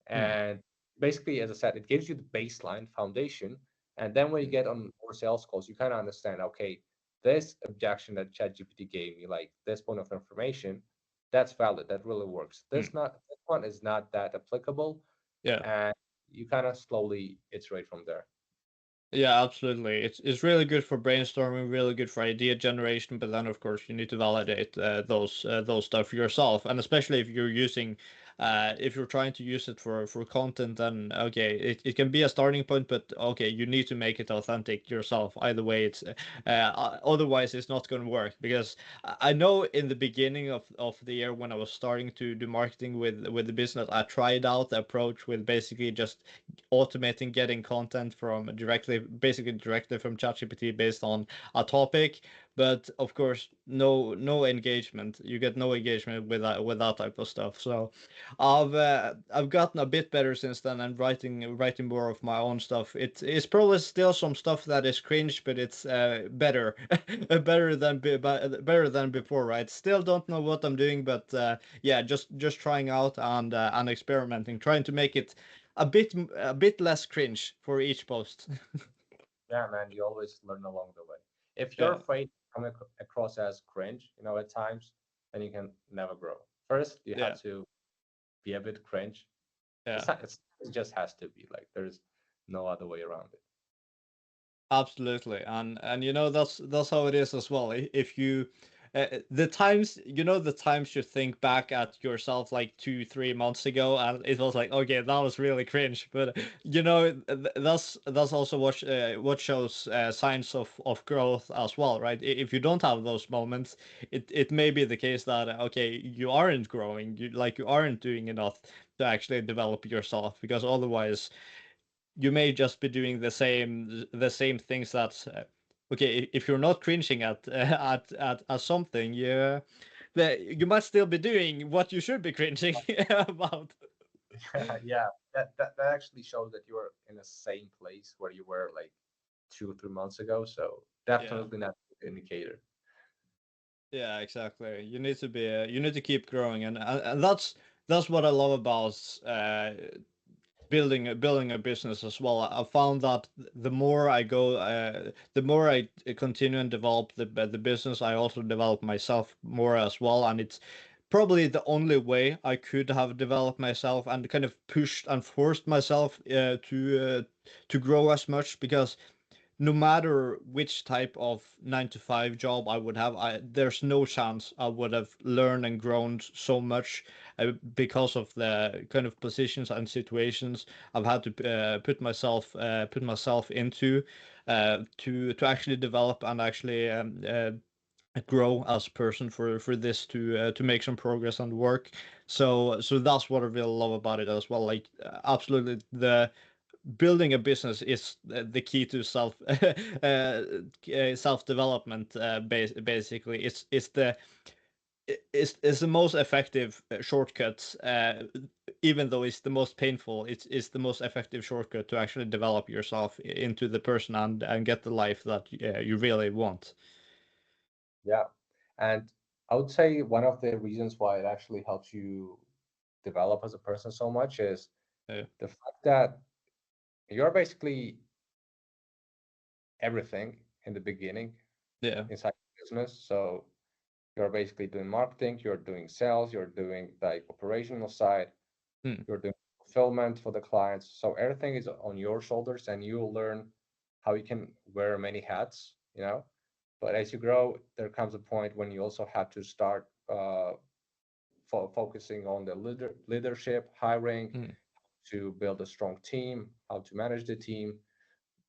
Mm. And basically, as I said, it gives you the baseline foundation. And then when you Mm. get on more sales calls, you kind of understand, okay, this objection that ChatGPT gave me, like this point of information, that's valid. That really works. Mm. This one is not that applicable, Yeah. and you kind of slowly iterate from there. Yeah, absolutely. It's really good for brainstorming, really good for idea generation, but then of course you need to validate those stuff yourself, and especially if you're using, if you're trying to use it for content, then okay, it can be a starting point, but okay, you need to make it authentic yourself. Either way, it's otherwise it's not going to work because I know in the beginning of the year when I was starting to do marketing with the business, I tried out the approach with basically just automating getting content from basically directly from ChatGPT based on a topic, but of course no engagement. You get no engagement with that type of stuff. So I've gotten a bit better since then and writing more of my own stuff. It's probably still some stuff that is cringe, but it's better better than before, right? Still don't know what I'm doing, but yeah, just trying out and experimenting, trying to make it a bit less cringe for each post. Yeah, man, you always learn along the way. If you're Yeah. afraid to come across as cringe, at times, then you can never grow. First, you Yeah. have to be a bit cringe. Yeah. It just has to be like there's no other way around it. Absolutely, and that's how it is as well. If you the times you think back at yourself like 2-3 months ago, and it was like, okay, that was really cringe, but that's also what shows signs of growth as well, right? If you don't have those moments, it may be the case that okay, you aren't growing, you aren't doing enough to actually develop yourself, because otherwise you may just be doing the same things that okay, if you're not cringing at something, you might still be doing what you should be cringing about. Yeah, that actually shows that you're in the same place where you were like 2 or 3 months ago. So Yeah. definitely not a good indicator. Yeah, exactly. You need to keep growing, and that's what I love about building a business as well. I found that the more I go, the more I continue and develop the business, I also develop myself more as well, and it's probably the only way I could have developed myself and kind of pushed and forced myself to grow as much, because no matter which type of 9 to 5 job I would have, there's no chance I would have learned and grown so much because of the kind of positions and situations I've had to put myself into to actually develop and actually grow as a person for this to make some progress and work. So that's what I really love about it as well. Like absolutely, the building a business is the key to self development. Basically, it's the most effective shortcut. Even though it's the most painful, it's the most effective shortcut to actually develop yourself into the person and get the life that you really want. Yeah. And I would say one of the reasons why it actually helps you develop as a person so much is Uh, the fact that you're basically everything in the beginning yeah. inside the business. So You're basically doing marketing, you're doing sales, you're doing like operational side, you're doing fulfillment for the clients. So everything is on your shoulders, and you'll learn how you can wear many hats, you know. But as you grow, there comes a point when you also have to start focusing on the leadership, hiring, to build a strong team, how to manage the team.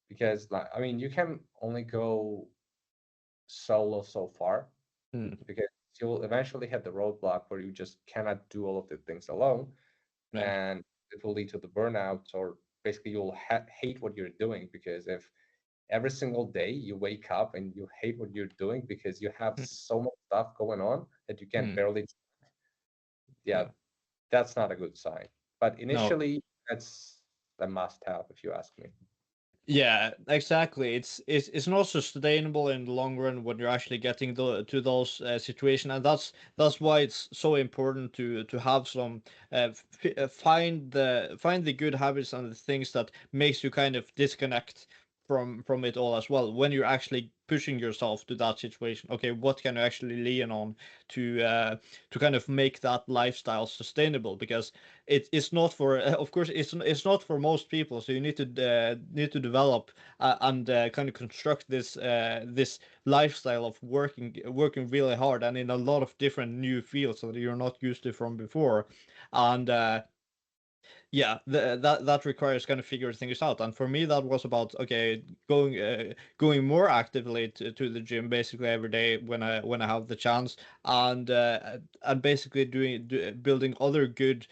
Because, like, I mean, you can only go solo so far, because you'll eventually hit the roadblock where you just cannot do all of the things alone, Yeah. and it will lead to the burnout, or basically you'll hate what you're doing, because if every single day you wake up and you hate what you're doing because you have so much stuff going on that you can barely, yeah, Yeah. that's not a good sign. But No. initially, that's a must have, if you ask me. Yeah, exactly. It's not sustainable in the long run when you're actually getting to those situations, and that's why it's so important to have some find the good habits and the things that makes you kind of disconnect from it all as well. When you're actually pushing yourself to that situation, okay, what can you actually lean on to kind of make that lifestyle sustainable? Because it's not for of course it's not for most people, so you need to develop and kind of construct this lifestyle of working really hard and in a lot of different new fields that you're not used to from before. And yeah, that requires kind of figuring things out. And for me, that was about, okay, going more actively to the gym basically every day when I have the chance, and basically building other good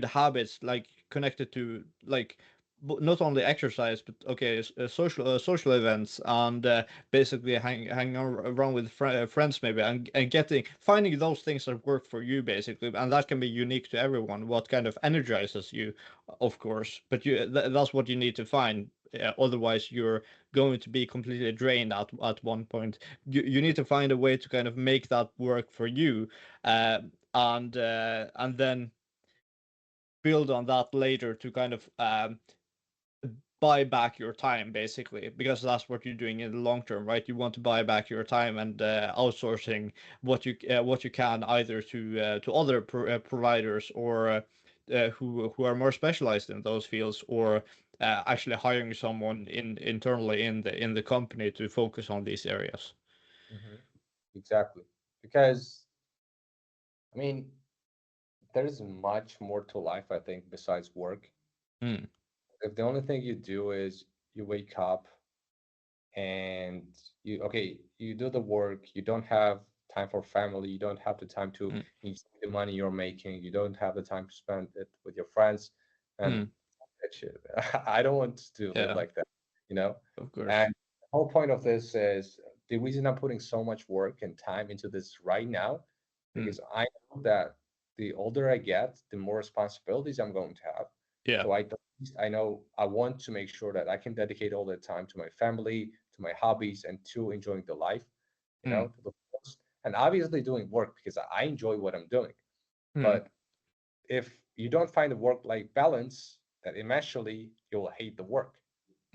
habits, like connected to, like, not only exercise, but okay, social events, and basically hanging around with friends maybe, and finding those things that work for you basically, and that can be unique to everyone. What kind of energizes you, of course, but that's what you need to find. Otherwise, you're going to be completely drained at one point. You need to find a way to kind of make that work for you, and then build on that later to kind of buy back your time basically, because that's what you're doing in the long term, right? You want to buy back your time, and outsourcing what you can, either to other providers, or who are more specialized in those fields, or actually hiring someone internally in the company to focus on these areas. Hmm. Exactly. Because, I mean, there's much more to life, I think, besides work. Mm, If the only thing you do is you wake up and you do the work, you don't have time for family, you don't have the time to mm, enjoy the money you're making, you don't have the time to spend it with your friends, and mm, that shit. I don't want to live yeah, like that, you know? of course. And the whole point of this is the reason I'm putting so much work and time into this right now, Mm, because I know that the older I get, the more responsibilities I'm going to have. yeah. So I know I want to make sure that I can dedicate all the time to my family, to my hobbies, and to enjoying the life, Mm, to the fullest. And obviously doing work because I enjoy what I'm doing. mm, But if you don't find a work-life balance, then eventually you'll hate the work,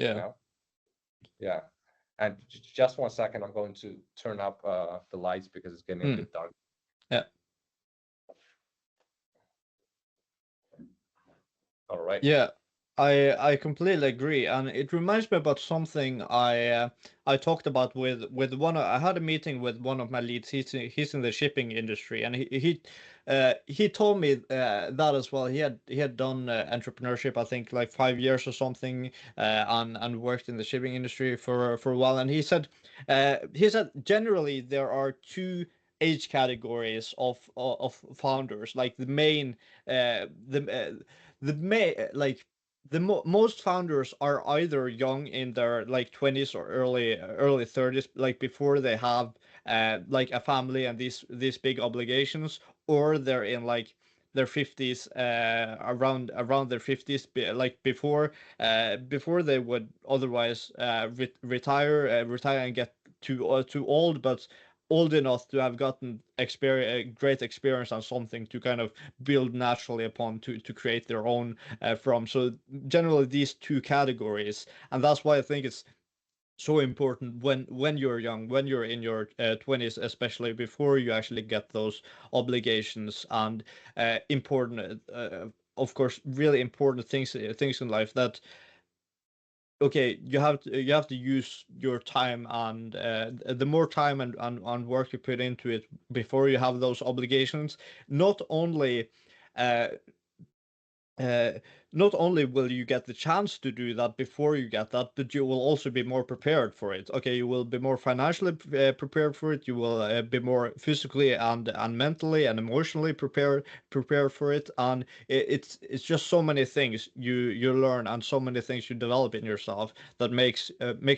you yeah. know? Yeah. And just 1 second, I'm going to turn up the lights because it's getting a Mm, bit dark. yeah. All right. Yeah, I completely agree, and it reminds me about something I talked about with I had a meeting with one of my leads. He's in the shipping industry, and he told me that as well. He had done entrepreneurship, I think, like 5 years or something, and worked in the shipping industry for a while. And he said generally there are two age categories of founders, like the main the may like most founders are either young in their like 20s or early 30s, like before they have like a family and these big obligations, or they're in like their 50s, around their 50s, like before they would otherwise retire and get too old, but old enough to have gotten great experience on something to kind of build naturally upon, to create their own from. So generally these two categories, and that's why I think so important when you're young, when you're in your 20s, especially before you actually get those obligations and important, of course, really important things in life that okay, you have to use your time, and the more time and work you put into it before you have those obligations, not only uh, uh, not only will you get the chance to do that before you get that, but you will also be more prepared for it. Okay, you will be more financially prepared for it. You will be more physically and mentally and emotionally prepared for it. And it's just so many things you learn and so many things you develop in yourself that makes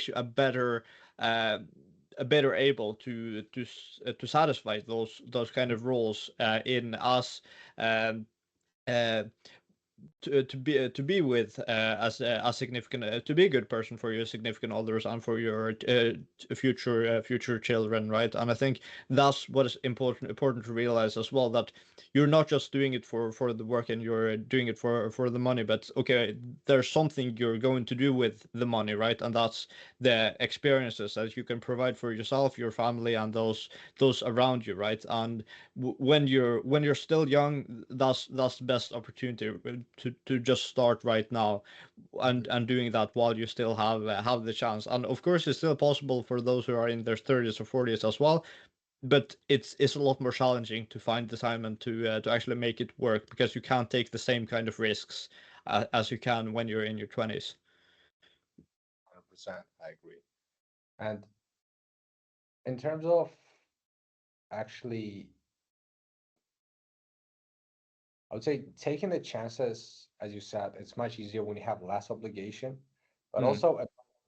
you uh, a better able to satisfy those kind of roles in us. Um, uh, to be with as a significant to be a good person for your significant others and for your future children, right? And I think that's what is important to realize as well, that you're not just doing it for the work and you're doing it for the money, but okay, there's something you're going to do with the money, right? And that's the experiences that you can provide for yourself, your family, and those around you, right? And when you're still young, that's the best opportunity to just start right now, and doing that while you still have the chance. And of course, it's still possible for those who are in their 30s or 40s as well, but it's a lot more challenging to find the time and to actually make it work, because you can't take the same kind of risks as you can when you're in your 20s. 100%, I agree. And in terms of actually, I would say taking the chances, as you said, it's much easier when you have less obligation, but Mm, also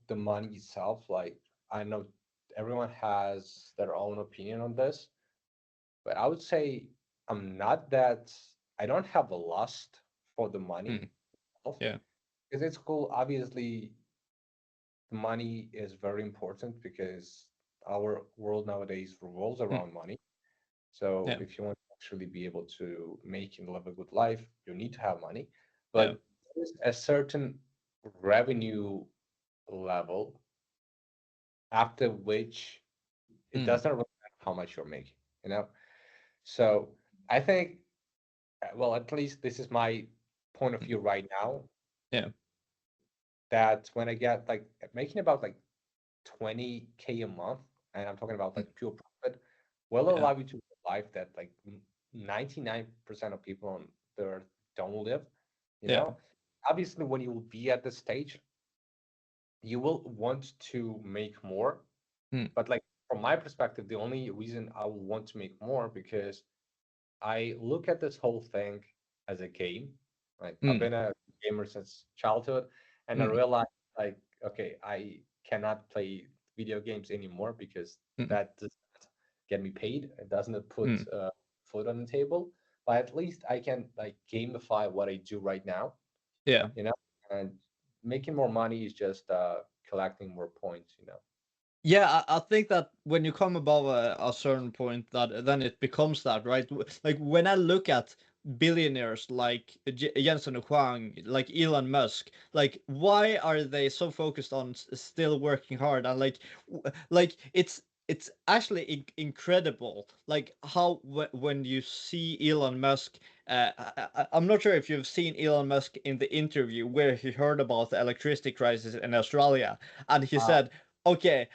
the money itself. Like, I know everyone has their own opinion on this, but I would say I'm not that, I don't have a lust for the money mm, itself, yeah, because it's cool. Obviously, the money is very important because our world nowadays revolves mm, around money. So yeah, if you want to actually be able to make and live a good life, you need to have money. yeah, But there's a certain revenue level after which it mm, doesn't really matter how much you're making, you know? So I think, well, at least this is my point of mm, view right now, yeah, that when I get like making about like 20K a month, and I'm talking about mm, like pure profit, will yeah, allow you to live a life that like 99% of people on the earth don't live, you yeah, know? Obviously, when you will be at this stage, you will want to make more. mm, But like from my perspective, the only reason I will want to make more because I look at this whole thing as a game. Like I've mm, been a gamer since childhood, and I mm, realized like, okay, I cannot play video games anymore because mm, that does not get me paid. It doesn't put mm, food on the table. But at least I can like gamify what I do right now, yeah. you know, and making more money is just collecting more points, you know. Yeah, I think that when you come above a certain point, that then it becomes that, right? Like when I look at billionaires like Jensen Huang, like Elon Musk, like why are they so focused on still working hard? And like, like it's actually incredible, like how when you see Elon Musk. I'm not sure if you've seen Elon Musk in the interview where he heard about the electricity crisis in Australia, and he Uh, said, "Okay,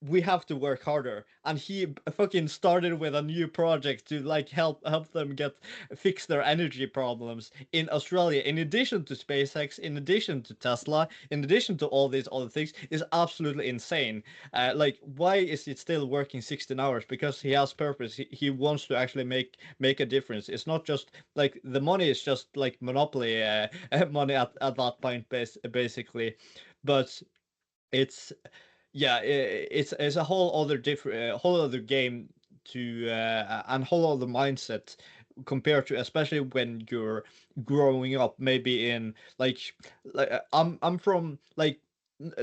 we have to work harder," and he fucking started with a new project to like help them get fix their energy problems in Australia, in addition to SpaceX, in addition to Tesla, in addition to all these other things, is absolutely insane. Like, why is it still working 16 hours? Because he has purpose. He wants to actually make a difference. It's not just like the money is just like monopoly money at that point basically, but it's yeah, it's a whole other different whole other game to and whole other mindset compared to, especially when you're growing up maybe in I'm from like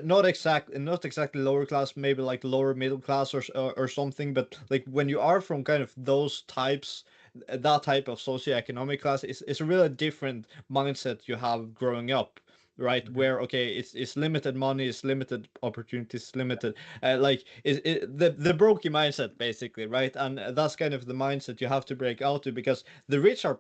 not exactly lower class, maybe like lower middle class or something, but like when you are from kind of those types, that type of socioeconomic class, it's a really different mindset you have growing up. right? Where okay, it's limited money, it's limited opportunities, limited like the brokey mindset basically, right? And that's kind of the mindset you have to break out to, because the rich are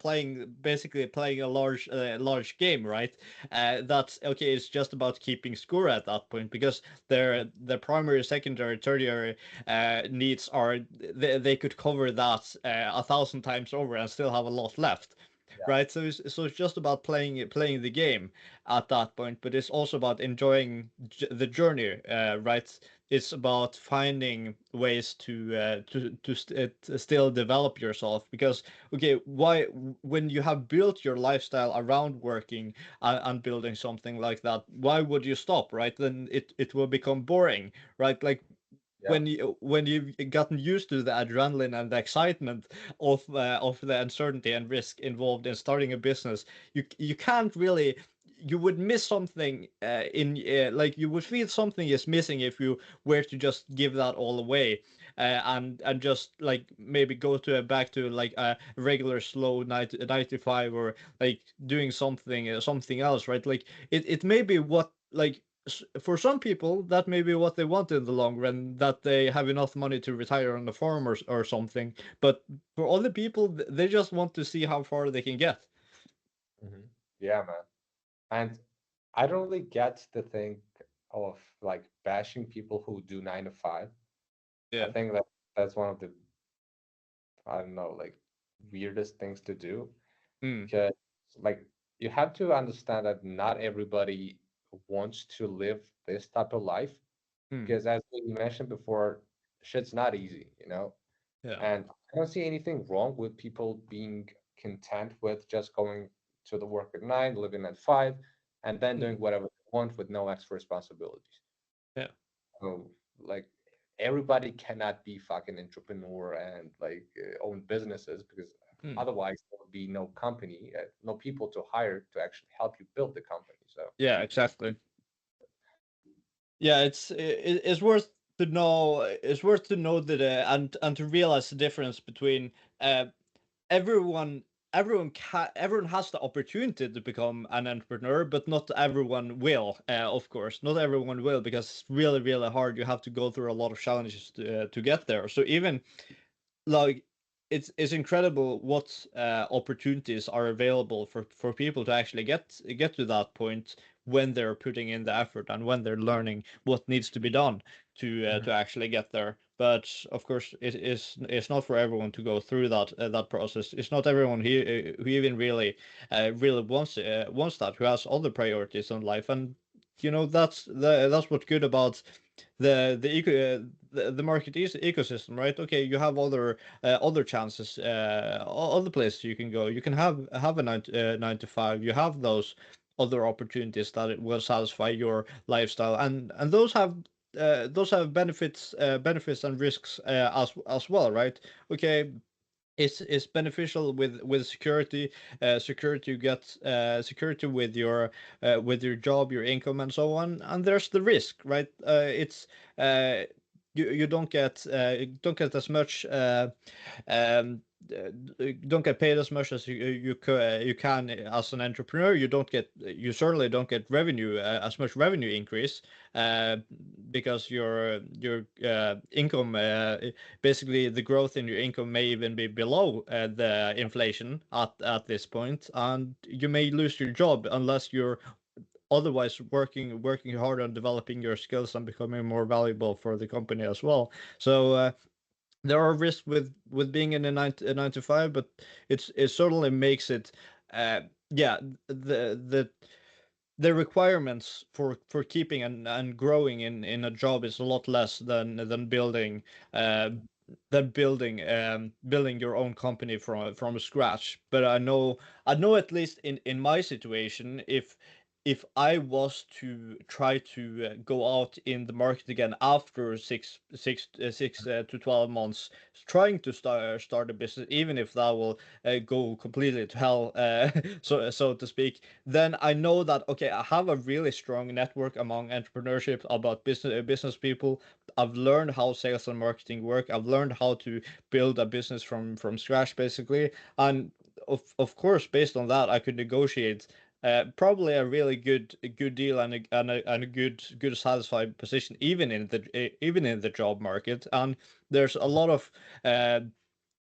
basically playing a large game, right? That's okay, it's just about keeping score at that point, because their primary, secondary, tertiary needs are they could cover that 1,000 times over and still have a lot left, Yeah. right? So it's just about playing the game at that point, but it's also about enjoying the journey, right? It's about finding ways to still develop yourself, because okay, why, when you have built your lifestyle around working and building something like that, why would you stop, right? Then it will become boring, right? Like Yeah. when you've gotten used to the adrenaline and the excitement of the uncertainty and risk involved in starting a business, you can't really, you would miss something in like you would feel something is missing if you were to just give that all away, and just like maybe go to back to like a regular slow 95, or like doing something else, right? Like it may be what, like for some people that may be what they want in the long run, that they have enough money to retire on the farm, or something, but for other people they just want to see how far they can get. Yeah, man. And I don't really get the thing of like bashing people who do 9 to 5. I Yeah. think that that's one of the, I don't know, like weirdest things to do, Mm. because like you have to understand that not everybody wants to live this type of life, Mm. because as we mentioned before, shit's not easy, you know? Yeah. And I don't see anything wrong with people being content with just going to the work at 9, living at 5, and then Mm. doing whatever they want with no extra responsibilities. Yeah. So, like, everybody cannot be fucking entrepreneur and like own businesses, because Mm. otherwise there would be no company, no people to hire to actually help you build the company. So, Yeah, exactly. Yeah, it's worth to know, that and to realize the difference between uh everyone everyone has the opportunity to become an entrepreneur, but not everyone will, of course not everyone will, because it's really hard. You have to go through a lot of challenges to get there. So even like it's incredible what opportunities are available for people to actually get to that point, when they're putting in the effort and when they're learning what needs to be done to actually get there. But of course it's not for everyone to go through that process. It's not everyone who even really wants that, who has other priorities in life. And that's what's good about the market is ecosystem, right? Okay, you have other chances, other places you can go. You can have a 9 to 5. You have those other opportunities that it will satisfy your lifestyle, and those have benefits and risks as well, right? Okay, it's beneficial with security, security you get, security with your job, your income, and so on. And there's the risk, right? It's you don't get as much um, don't get paid as much as you can as an entrepreneur. You certainly don't get revenue, as much revenue increase, uh, because your income, basically the growth in your income may even be below the inflation at this point, and you may lose your job unless you're otherwise working hard on developing your skills and becoming more valuable for the company as well. So there are risks with being in a 9 to 5, but it certainly makes it, uh yeah, the requirements for keeping and growing in a job is a lot less than uh building your own company from scratch. But I know at least in my situation, if I was to try to go out in the market again after 6 to 12 months, trying to start a business, even if that will go completely to hell, so to speak, then I know that okay, I have a really strong network among entrepreneurship about business people. I've learned how sales and marketing work. I've learned how to build a business from scratch basically, and of course based on that I could negotiate probably a really good deal and a good satisfied position even in the job market. And there's a lot of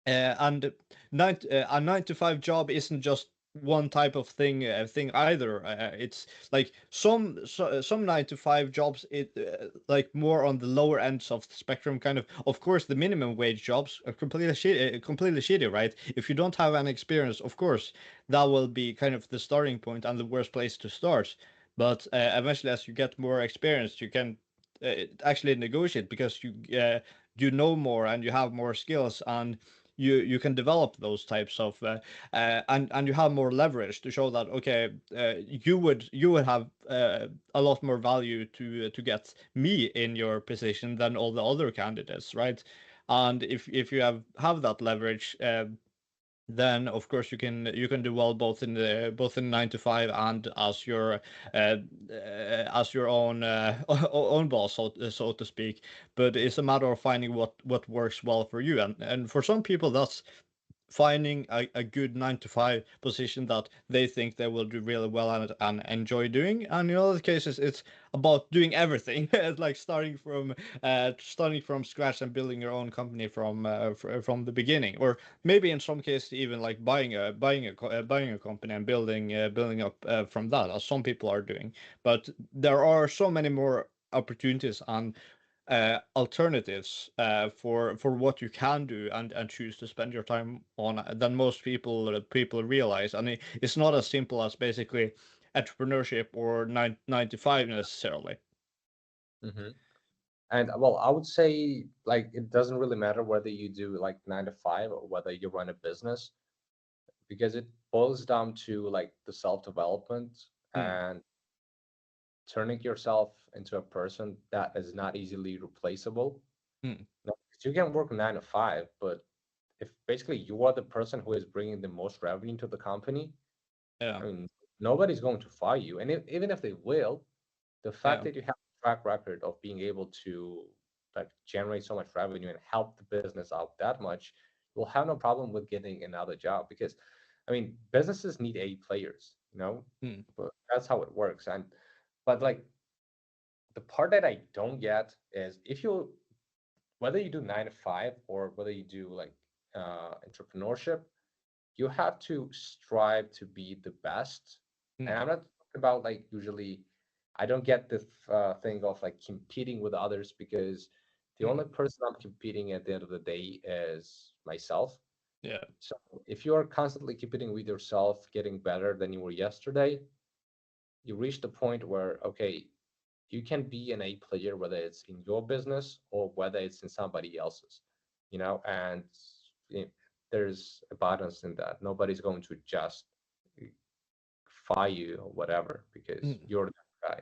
and a 9 to 5 job isn't just one type of thing either. It's like some 9 to 5 jobs, it like more on the lower ends of the spectrum. Kind of course, the minimum wage jobs are completely shitty, right? If you don't have any experience, of course, that will be kind of the starting point and the worst place to start. But eventually, as you get more experience, you can actually negotiate, because you know more and you have more skills, and you can develop those types of and you have more leverage to show that, okay, you would have a lot more value to get me in your position than all the other candidates, right? And if you have that leverage, then of course you can do well both in 9 to 5 and uh, as your own own boss, so to speak. But it's a matter of finding what works well for you, and for some people that's finding a good 9 to 5 position that they think they will do really well and enjoy doing. And in other cases, it's about doing everything. It's like starting from scratch and building your own company from the beginning, or maybe in some cases even like buying a company and building up from that, as some people are doing. But there are so many more opportunities and alternatives for what you can do and choose to spend your time on than most people realize. And it's not as simple as basically entrepreneurship or 9 to 5 necessarily. Hmm. And well, I would say like it doesn't really matter whether you do like 9 to 5 or whether you run a business, because it boils down to like the self-development Mm, and turning yourself into a person that is not easily replaceable. mm, No, 'cause you can work 9 to 5, but if basically you are the person who is bringing the most revenue to the company, yeah, I mean, nobody's going to fire you. And even if they will, the fact yeah, that you have a track record of being able to like generate so much revenue and help the business out that much, you'll have no problem with getting another job, because I mean, businesses need A players, mm, but that's how it works. And but like the part that I don't get is if you whether you do 9 to 5 or whether you do like entrepreneurship, you have to strive to be the best. And mm, I'm not talking about like usually, I don't get this thing of like competing with others, because the mm, only person I'm competing at the end of the day is myself. yeah, So if you are constantly competing with yourself, getting better than you were yesterday, you reach the point where, okay, you can be an A player, whether it's in your business or whether it's in somebody else's, and it, there's a balance in that. Nobody's going to just fire you or whatever because mm. you're the guy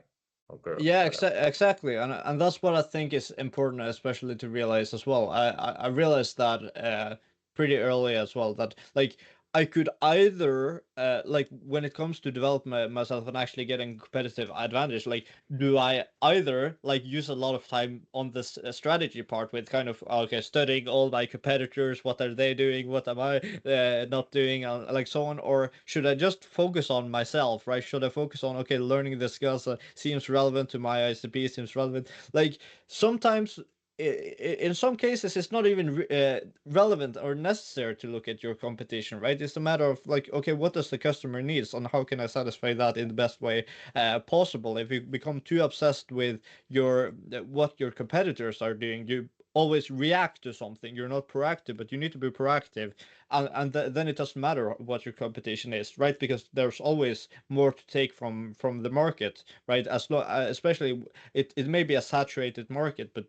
or girl, Yeah, whatever. exactly, and that's what I think is important, especially to realize as well. I realized that pretty early as well, that like I could either like when it comes to develop myself and actually getting competitive advantage, like do I either like use a lot of time on this strategy part with kind of okay, studying all my competitors, what are they doing, what am I not doing, like so on, or should I just focus on myself, right? Should I focus on okay, learning the skills that seems relevant to my ICP, seems relevant. Like sometimes in some cases it's not even relevant or necessary to look at your competition, right? It's a matter of like okay, what does the customer needs and how can I satisfy that in the best way possible. If you become too obsessed with your what your competitors are doing, you always react to something. You're not proactive, but you need to be proactive, and then it doesn't matter what your competition is, right? Because there's always more to take from the market, right? Especially it may be a saturated market, but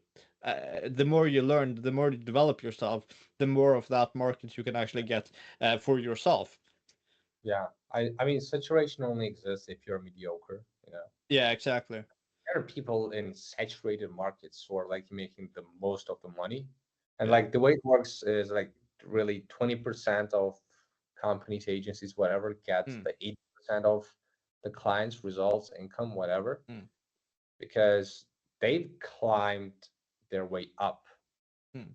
the more you learn, the more you develop yourself, the more of that market you can actually get for yourself. Yeah, I mean, saturation only exists if you're mediocre. Yeah, exactly. There are people in saturated markets who are like making the most of the money, and Yeah. like the way it works is like really 20% of companies, agencies, whatever, gets Mm, the 80% of the client's results, income, whatever, mm, because they've climbed their way up. mm,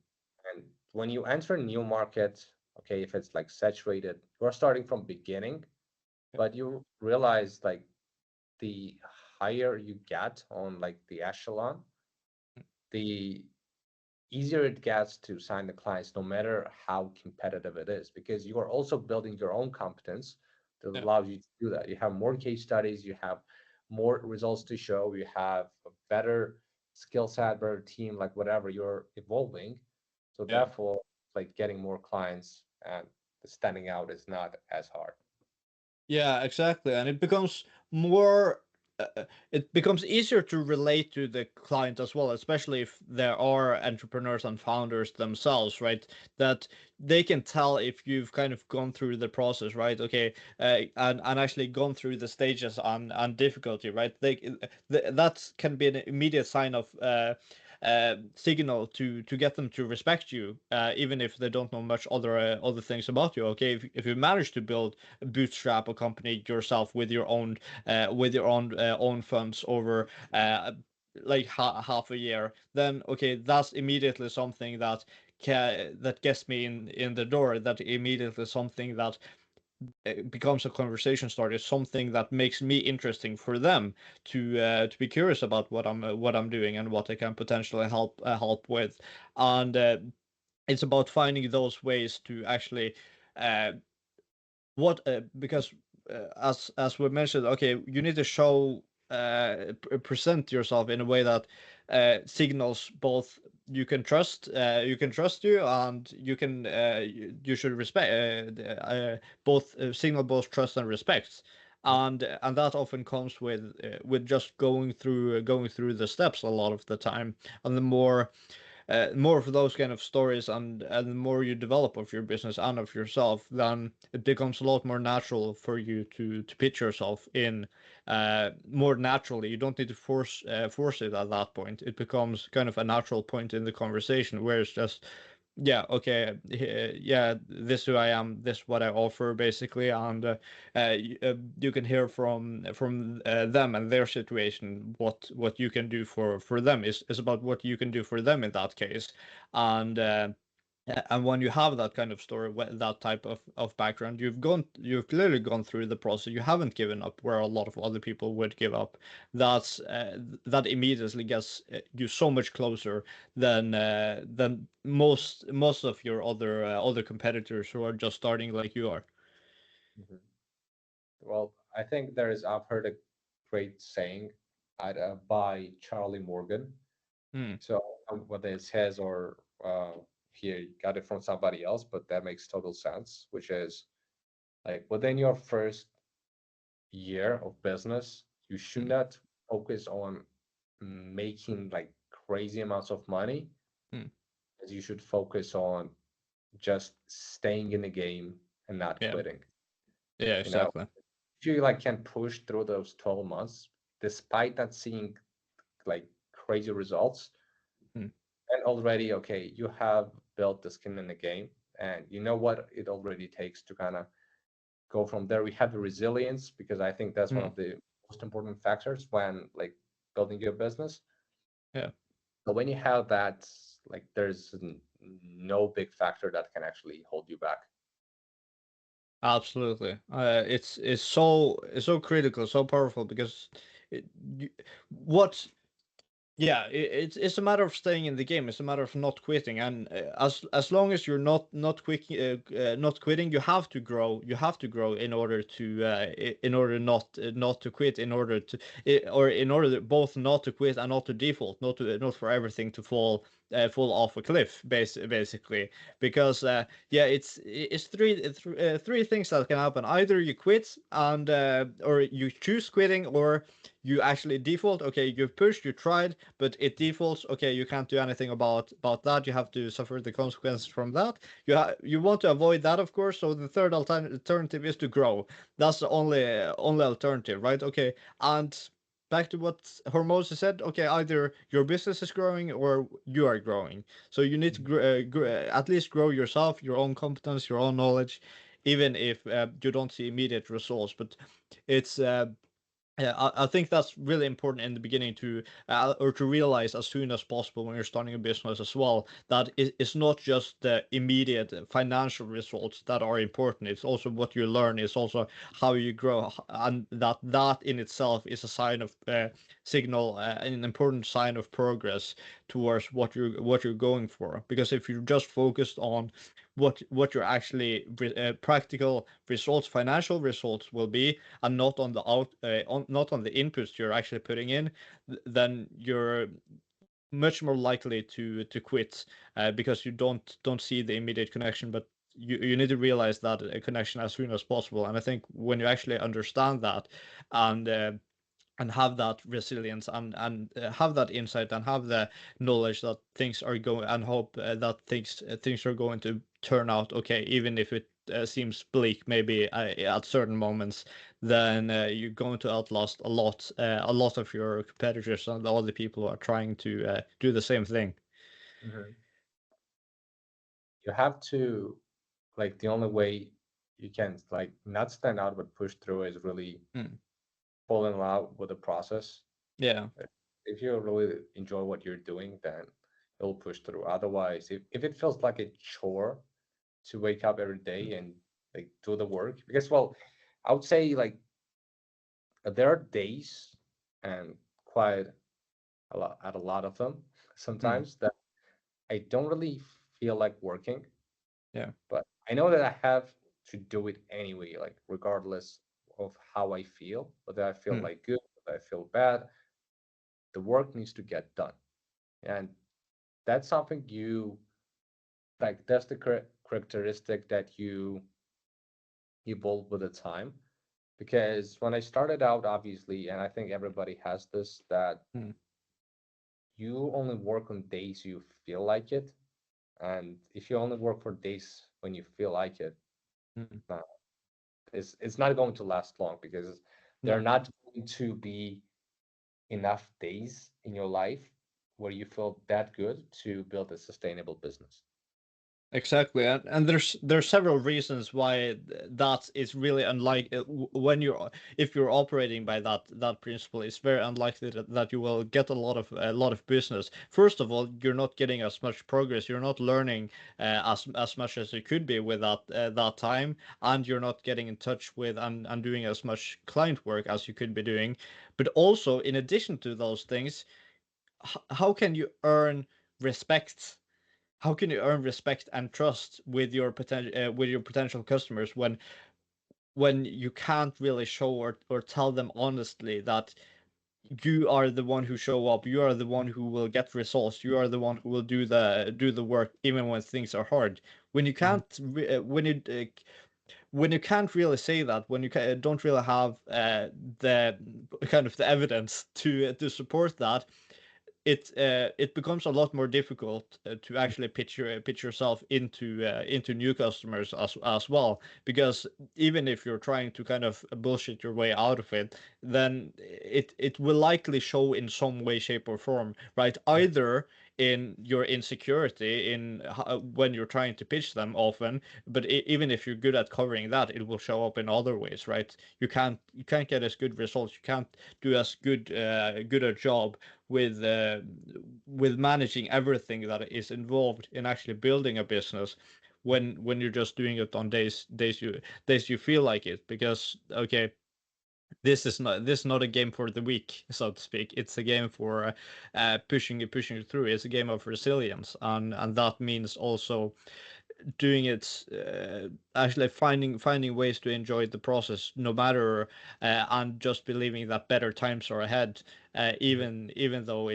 And when you enter a new market, okay, if it's like saturated, you're starting from beginning, but you realize like the higher you get on like the echelon, the easier it gets to sign the clients, no matter how competitive it is, because you are also building your own competence that Yeah. allows you to do that. You have more case studies, you have more results to show, you have a better skill set, better team, like whatever you're evolving. So Yeah. therefore, like getting more clients and standing out is not as hard. Yeah, exactly. And it becomes more, it becomes easier to relate to the client as well, especially if there are entrepreneurs and founders themselves, right? That they can tell if you've kind of gone through the process, right? Okay, and actually gone through the stages and difficulty, right? That can be an immediate sign of signal to get them to respect you, even if they don't know much other things about you. Okay, if you manage to build bootstrap a company yourself with your own own funds over like half a year, then okay, that's immediately something that that gets me in the door. That immediately something that becomes a conversation starter, something that makes me interesting for them to be curious about what I'm doing and what I can potentially help with. And it's about finding those ways to actually uh, because as we mentioned, okay, you need to show present yourself in a way that signals both you can trust you, and you should respect both signal both trust and respect. And that often comes with just going through the steps a lot of the time. And the more of those kind of stories, and the more you develop of your business and of yourself, then it becomes a lot more natural for you to pitch yourself in more naturally. You don't need to force it at that point. It becomes kind of a natural point in the conversation where it's just, yeah, okay, yeah, this who I am, this what I offer, basically. And you can hear from them and their situation what you can do for them is about what you can do for them in that case. And and when you have that kind of story, that type of background, you've clearly gone through the process. You haven't given up where a lot of other people would give up. That immediately gets you so much closer than most of your other competitors who are just starting like you are. Mhm. Well, I think I've heard a great saying by Charlie Morgan. Hmm. So whether it's his or he got it from somebody else, but that makes total sense, which is like within your first year of business, you should Hmm. not focus on making like crazy amounts of money, Hmm. as you should focus on just staying in the game and not Yeah. quitting. Yeah. You know, Exactly. if you like can push through those 12 months despite not seeing like crazy results, Hmm. and already okay, you have built the skin in the game, and you know what it already takes to kind of go from there. We have the resilience, because I think that's one Hmm. of the most important factors when like building your business. Yeah. But when you have that, like there's no big factor that can actually hold you back. Absolutely. It's so critical, so powerful, because it, you, what yeah, it's a matter of staying in the game. It's a matter of not quitting. And as long as you're not quitting, you have to grow. You have to grow in order to in order not to quit. In order to or in order both not to quit and not to default. Not for everything to fall off a cliff. Basically, because yeah, it's three things that can happen. Either you quit, and or you choose quitting, or you actually default. Okay, you've pushed, you tried, but it defaults. Okay, you can't do anything about that. You have to suffer the consequences from that. You want to avoid that, of course. So the third alternative is to grow. That's the only alternative, right? Okay, and back to what Hormozy said. Okay, either your business is growing or you are growing. So you need to at least grow yourself, your own competence, your own knowledge, even if you don't see immediate results. But it's Yeah, I think that's really important in the beginning to or to realize as soon as possible when you're starting a business as well, that it's not just the immediate financial results that are important. It's also what you learn. It's also how you grow, and that in itself is a sign of signal, an important sign of progress towards what you're going for. Because if you're just focused on what your actually practical results, financial results will be, and not on the not on the inputs you're actually putting in, then you're much more likely to quit because you don't see the immediate connection. But you need to realize that a connection as soon as possible. And I think when you actually understand that, and have that resilience, and have that insight, and have the knowledge that things are going, and hope that things are going to turn out okay, even if it seems bleak maybe at certain moments, then you're going to outlast a lot of your competitors and all the people who are trying to do the same thing. Mhm. You have to, like, the only way you can like not stand out but push through is really Mm. fall in love with the process. Yeah. If you really enjoy what you're doing, then you'll push through. Otherwise, if it feels like a chore to wake up every day and like do the work, because well, I would say like there are days and quite a lot of them Mm. sometimes that I don't really feel like working, Yeah. but I know that I have to do it anyway, like regardless of how I feel, whether I feel Mm. like good, whether I feel bad, the work needs to get done. And that's something you like, that's the characteristic that you evolve with the time. Because when I started out, obviously, and I think everybody has this, that Mm. you only work on days you feel like it. And if you only work for days when you feel like it, Mm. uh, it's not going to last long, because there are No. not going to be enough days in your life where you feel that good to build a sustainable business. Exactly, and there's several reasons why that is really unlike when you're, if you're operating by that principle, it's very unlikely that you will get a lot of business. First of all, you're not getting as much progress. You're not learning as much as you could be with that time, and you're not getting in touch with and doing as much client work as you could be doing. But also, in addition to those things, how can you earn respect? How can you earn respect and trust with your potential customers when you can't really show or tell them honestly that you are the one who show up, you are the one who will get results, you are the one who will do the work even when things are hard. When you Mhm. can't when you can't really say that, when you don't really have the kind of the evidence to support that, it becomes a lot more difficult to actually pitch yourself into new customers as well, because even if you're trying to kind of bullshit your way out of it, then it will likely show in some way, shape, or form, right? Either in your insecurity in when you're trying to pitch them often, but even if you're good at covering that, it will show up in other ways, right? You can't get as good results, you can't do as good a job with uh, with managing everything that is involved in actually building a business when you're just doing it on days you feel like it. Because okay, this is not a game for the weak, so to speak. It's a game for pushing it through. It's a game of resilience, and that means also doing it, actually finding ways to enjoy the process, no matter and just believing that better times are ahead, even though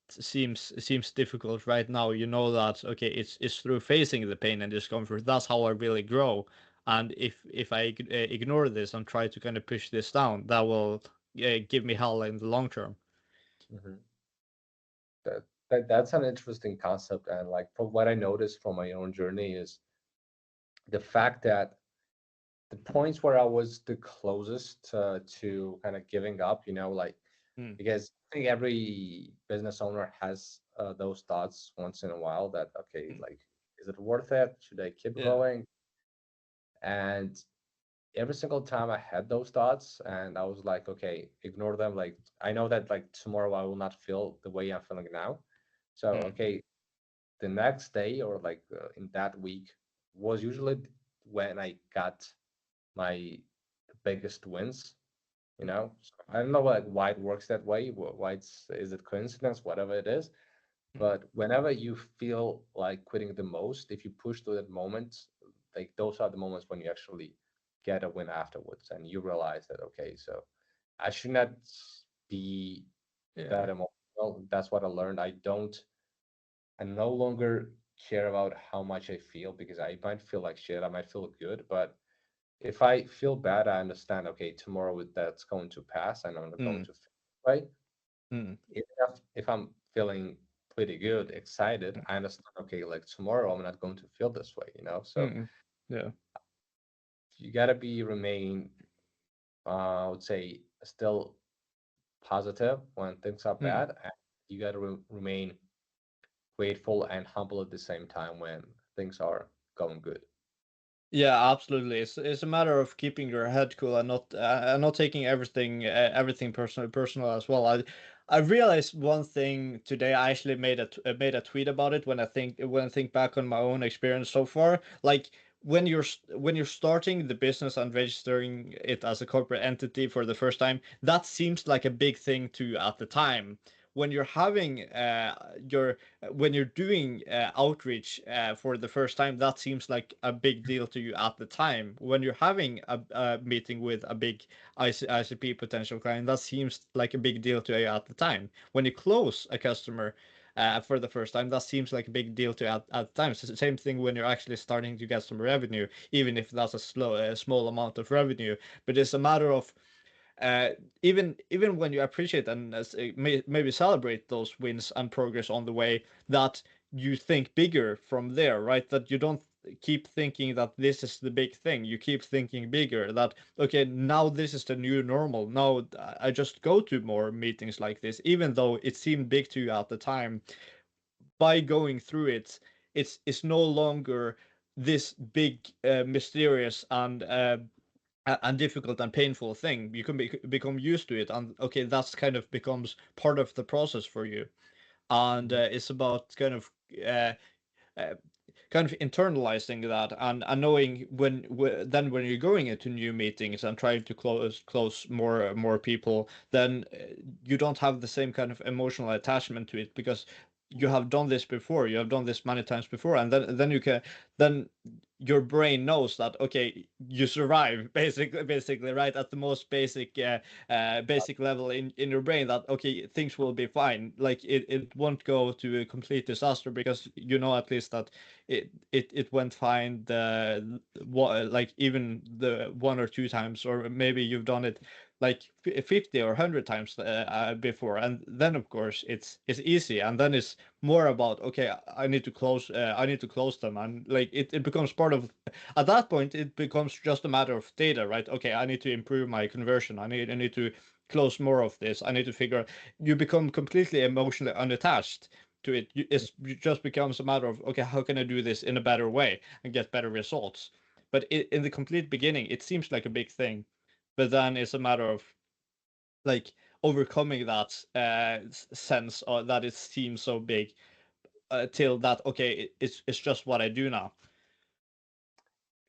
seems difficult right now. You know that okay, it's through facing the pain and discomfort that's how I really grow. And if I ignore this and try to kind of push this down, that will give me hell in the long term. Mhm. That's an interesting concept, and like from what I noticed from my own journey is the fact that the points where I was the closest to kind of giving up, like, Mm. because I think every business owner has those thoughts once in a while that, okay, Mm. like, is it worth it? Should I keep Yeah. going? And every single time I had those thoughts, and I was like, okay, ignore them. Like, I know that like tomorrow I will not feel the way I'm feeling now. So, Mm, okay, the next day or like in that week was usually when I got my biggest wins. You mm, know, so I don't know like why it works that way. Why it's is it coincidence, whatever it is. mm, But whenever you feel like quitting the most, if you push through that moment, like those are the moments when you actually get a win afterwards, and you realize that okay, so I should not be yeah. that emotional. That's what I learned. I no longer care about how much I feel because I might feel like shit. I might feel good, but if I feel bad, I understand. Okay, tomorrow that's going to pass, and I'm not going Mm, to feel right. mm, If I'm feeling pretty good, excited, mm, I understand. Okay, like tomorrow I'm not going to feel this way, you know. So mm, yeah. you gotta be remain, I would say, still positive when things are Mm. bad, and you gotta remain grateful and humble at the same time when things are going good. Yeah, absolutely. It's a matter of keeping your head cool and not taking everything personal as well. I realized one thing today. I actually made a tweet about it when I think back on my own experience so far. Like when you're starting the business and registering it as a corporate entity for the first time, that seems like a big thing to you at the time. When you're having your when you're doing outreach for the first time, that seems like a big deal to you at the time. When you're having a meeting with a big ICP potential client, that seems like a big deal to you at the time. When you close a customer for the first time, that seems like a big deal to you at the time. So it's the same thing when you're actually starting to get some revenue, even if that's a small amount of revenue. But it's a matter of uh, even when you appreciate and maybe celebrate those wins and progress on the way, that you think bigger from there, right? That you don't keep thinking that this is the big thing. You keep thinking bigger. That okay, now this is the new normal. Now I just go to more meetings like this, even though it seemed big to you at the time. By going through it, it's no longer this big, mysterious and difficult and painful thing. You can become used to it, and okay, that's kind of becomes part of the process for you. And it's about uh, uh, kind of internalizing that and knowing then when you're going into new meetings and trying to close more people, then you don't have the same kind of emotional attachment to it because you have done this before, you have done this many times before, and then you can then your brain knows that okay, you survive basically, right, at the most basic level in your brain, that okay, things will be fine. Like it won't go to a complete disaster because you know at least that it went fine the what, like even the one or two times, or maybe you've done it like 50 or 100 times before, and then of course it's easy, and then it's more about okay, I need to close them, and like it becomes part of, at that point it becomes just a matter of data, right? Okay, I need to improve my conversion, I need to close more of this, I need to figure. You become completely emotionally unattached to it. It just becomes a matter of okay, how can I do this in a better way and get better results? But in the complete beginning, it seems like a big thing, but then it's a matter of like overcoming that sense, or that it seems so big, till that okay, it's just what I do now.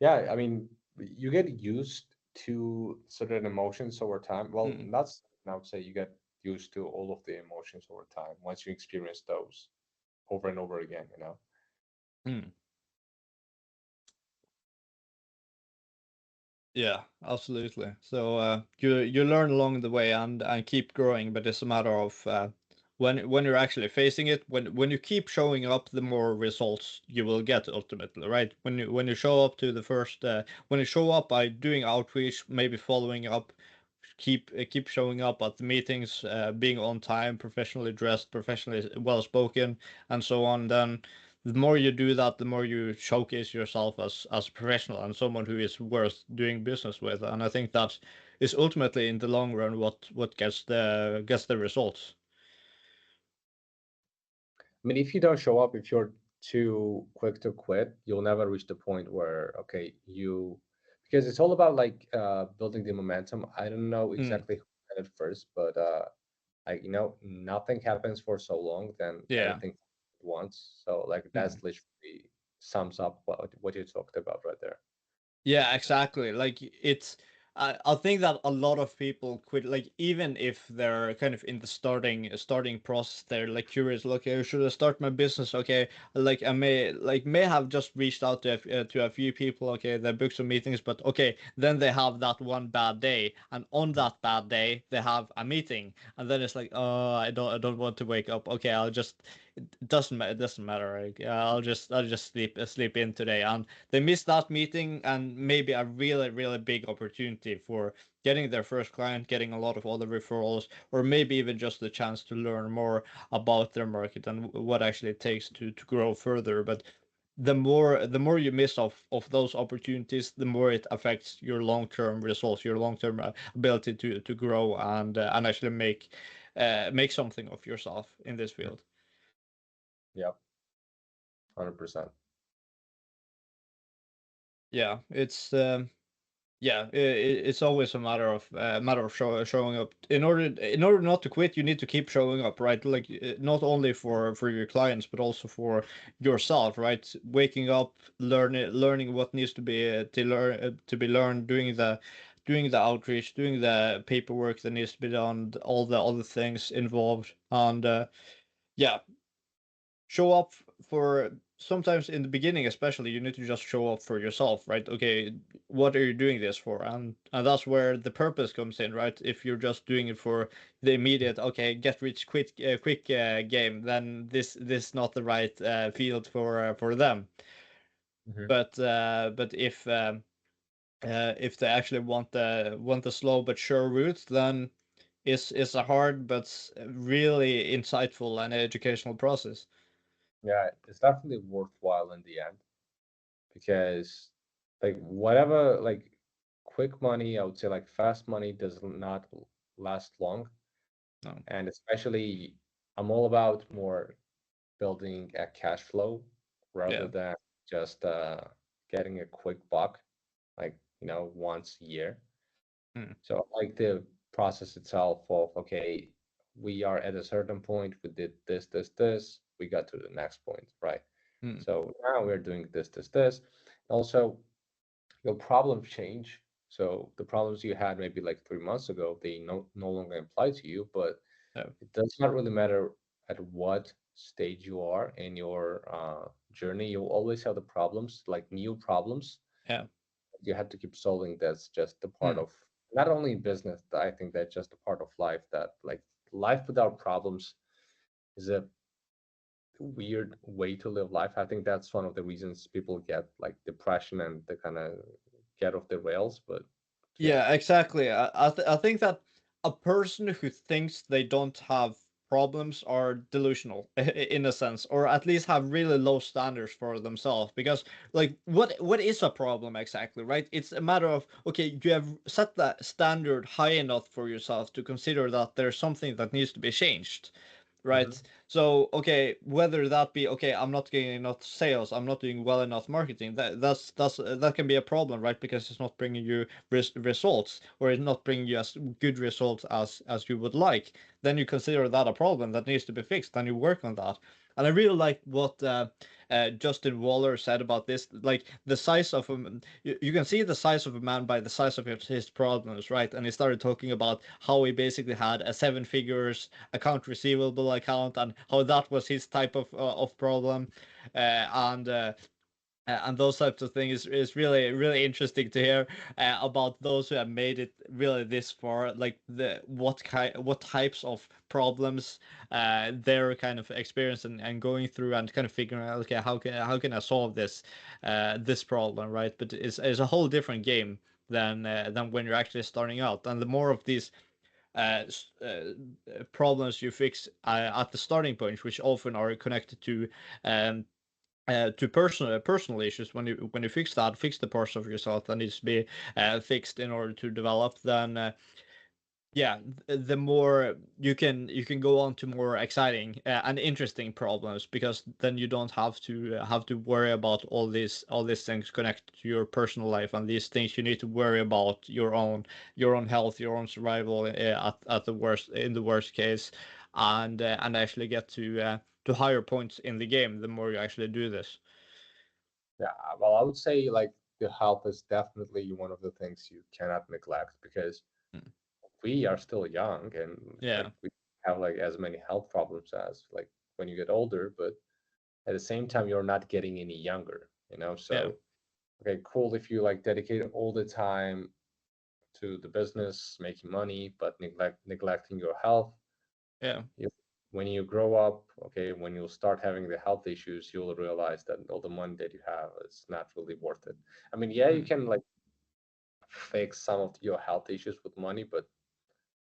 Yeah, I mean, you get used to certain emotions over time. Well, Mm, that's I would say you get used to all of the emotions over time once you experience those over and over again, you know. mm. Yeah, absolutely. So you learn along the way and keep growing, but it's a matter of when you're actually facing it, when you keep showing up, the more results you will get ultimately, right? When you show up to the first when you show up by doing outreach, maybe following up, keep showing up at the meetings, being on time, professionally dressed, professionally well spoken, and so on. Then the more you do that, the more you showcase yourself as a professional and someone who is worth doing business with. And I think that is ultimately in the long run what gets the results. I mean, if you don't show up, if you're too quick to quit, you'll never reach the point where, okay, you, because it's all about like building the momentum. I don't know Mm, exactly who said it first, but like nothing happens for so long, then yeah. everything at once. So like Mm. that's literally sums up what you talked about right there. Yeah, exactly. Like it's I think that a lot of people quit, like even if they're kind of in the starting process, they're like curious, like, okay, should I start my business? Okay, like I may have just reached out to a few people, okay, they booked some meetings, but okay, then they have that one bad day, and on that bad day they have a meeting, and then it's like, oh, I don't want to wake up. Okay, I'll just it doesn't matter. Like, I'll just sleep in today, and they miss that meeting and maybe a really big opportunity for getting their first client, getting a lot of other referrals, or maybe even just the chance to learn more about their market and what actually it takes to grow further. But the more you miss of those opportunities, the more it affects your long-term results, your long-term ability to grow and actually make something of yourself in this field. Yep, 100%. Yeah, yeah, it's always a matter of showing up. In order not to quit, you need to keep showing up, right? Like not only for your clients, but also for yourself, right? Waking up, learning what needs to be learned, doing the outreach, doing the paperwork that needs to be done, all the other things involved, and yeah, show up for sometimes in the beginning, especially you need to just show up for yourself, right? Okay, what are you doing this for? And that's where the purpose comes in, right? If you're just doing it for the immediate, okay, get rich quick game, then this not the right field for them. Hmm. But if they actually want the slow but sure route, then it's a hard but really insightful and educational process. Yeah, it's definitely worthwhile in the end because like whatever like quick money, I would say like fast money does not last long. No. And especially I'm all about more building a cash flow rather Yeah. than just getting a quick buck like once a year. Mm, So I like the process itself of okay, we are at a certain point, we did this, we got to the next point, right? mm, So now we're doing this. Also, your problems change. So the problems you had maybe like 3 months ago, they no longer apply to you, but yeah, it does not really matter at what stage you are in your journey. You'll always have the problems, like new problems. yeah, You have to keep solving. That's just the part mm. of not only business. I think that's just a part of life. That like life without problems is a weird way to live life. I think that's one of the reasons people get like depression and they kind of get off the rails. But yeah. Yeah, exactly. I think that a person who thinks they don't have problems are delusional in a sense, or at least have really low standards for themselves. Because, like, what is a problem exactly, right? It's a matter of, okay, you have set that standard high enough for yourself to consider that there's something that needs to be changed, Hmm. right? So, okay, whether that be, okay, I'm not getting enough sales, I'm not doing well enough marketing, that can be a problem, right? Because it's not bringing you results, or it's not bringing you as good results as you would like. Then you consider that a problem that needs to be fixed, and you work on that. And I really like what Justin Waller said about this. Like the size of you can see the size of a man by the size of his problems, right? And he started talking about how he basically had a seven figures account receivable account, and how that was his type of problem, and and those types of things is really interesting to hear about those who have made it really this far, like what types of problems they're kind of experiencing and going through, and kind of figuring out, okay, how can I solve this problem, right? But it's a whole different game than when you're actually starting out, and the more of these uh, problems you fix at the starting point, which often are connected um, to personal issues. When you fix the parts of yourself that needs to be fixed in order to develop, then yeah, the more you can go on to more exciting and interesting problems, because then you don't have to worry about all these things connected to your personal life, and these things you need to worry about your own health, your own survival at the worst, in the worst case, and actually get to higher points in the game the more you actually do this. Yeah, well, I would say like the health is definitely one of the things you cannot neglect because Mm. we are still young and like Yeah. we have like as many health problems as like when you get older, but at the same time you're not getting any younger, you know? Yeah. So okay, cool if you like dedicate all the time to the business, making money, but neglecting your health. Yeah. You, when you grow up, okay, when you'll start having the health issues, you'll realize that all the money that you have is not really worth it. I mean, yeah, you Mm. can like fix some of your health issues with money, but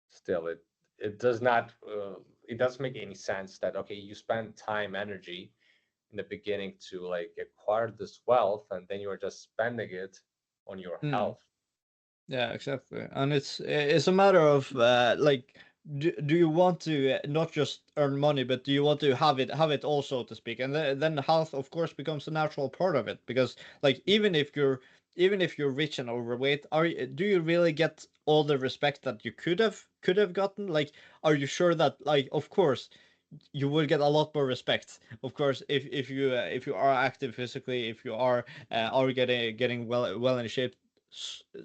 still, it does not it doesn't make any sense that okay, you spend time, energy in the beginning to like acquire this wealth, and then you're just spending it on your Mm. health. Yeah, exactly. And it's a matter of like, do you want to not just earn money, but do you want to have it all, so to speak? And then health, of course, becomes a natural part of it, because like even if you're rich and overweight, do you really get all the respect that you could have gotten? Like, are you sure that, like, of course you will get a lot more respect, of course, if you are active physically, if you are getting well in shape,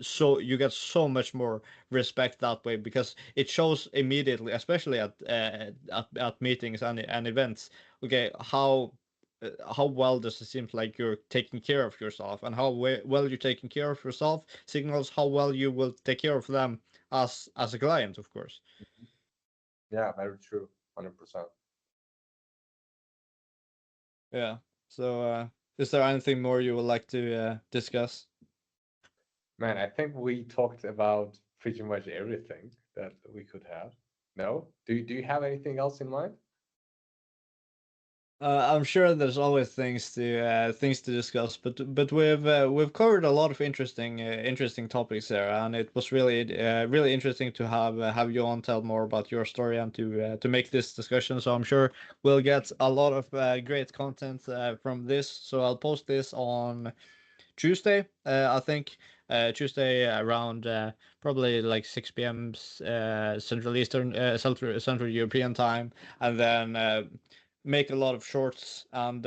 so you get so much more respect that way, because it shows immediately, especially at meetings and events. Okay, how well does it seem like you're taking care of yourself, and how well you're taking care of yourself signals how well you will take care of them as a client, of course. Yeah, very true, 100%. Yeah. So, is there anything more you would like to discuss? Man, I think we talked about pretty much everything that we could have. No? Do you have anything else in mind? I'm sure there's always things to discuss, but we've covered a lot of interesting topics there, and it was really interesting to have you on, tell more about your story, and to make this discussion. So I'm sure we'll get a lot of great content from this. So I'll post this on Tuesday, I think. Tuesday around probably like 6 p.m. Central Eastern, Central European time, and then make a lot of shorts and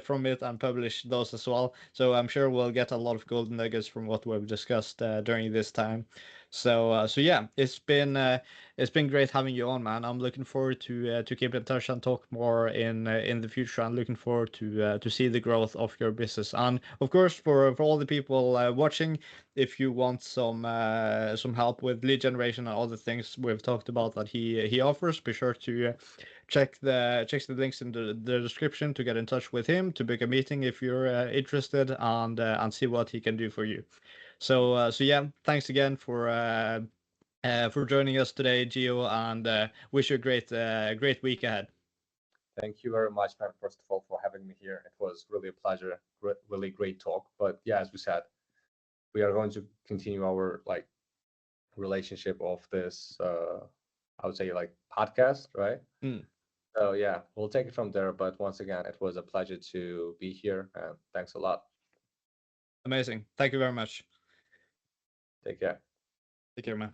from it, and publish those as well. So I'm sure we'll get a lot of golden nuggets from what we've discussed during this time. So yeah, it's been great having you on, man. I'm looking forward to keep in touch and talk more in the future. I'm looking forward to see the growth of your business, and of course for all the people watching, if you want some help with lead generation and other things we've talked about that he offers, be sure to check the links in the description to get in touch with him, to book a meeting if you're interested, and see what he can do for you. So yeah, thanks again for joining us today, Gio, and wish you a great week ahead. Thank you very much, man, first of all, for having me here. It was really a pleasure, really great talk. But yeah, as we said, we are going to continue our like relationship of this, I would say like podcast, right? Mm, So yeah, we'll take it from there. But once again, it was a pleasure to be here, and thanks a lot. amazing. Thank you very much. Take care. Take care, man.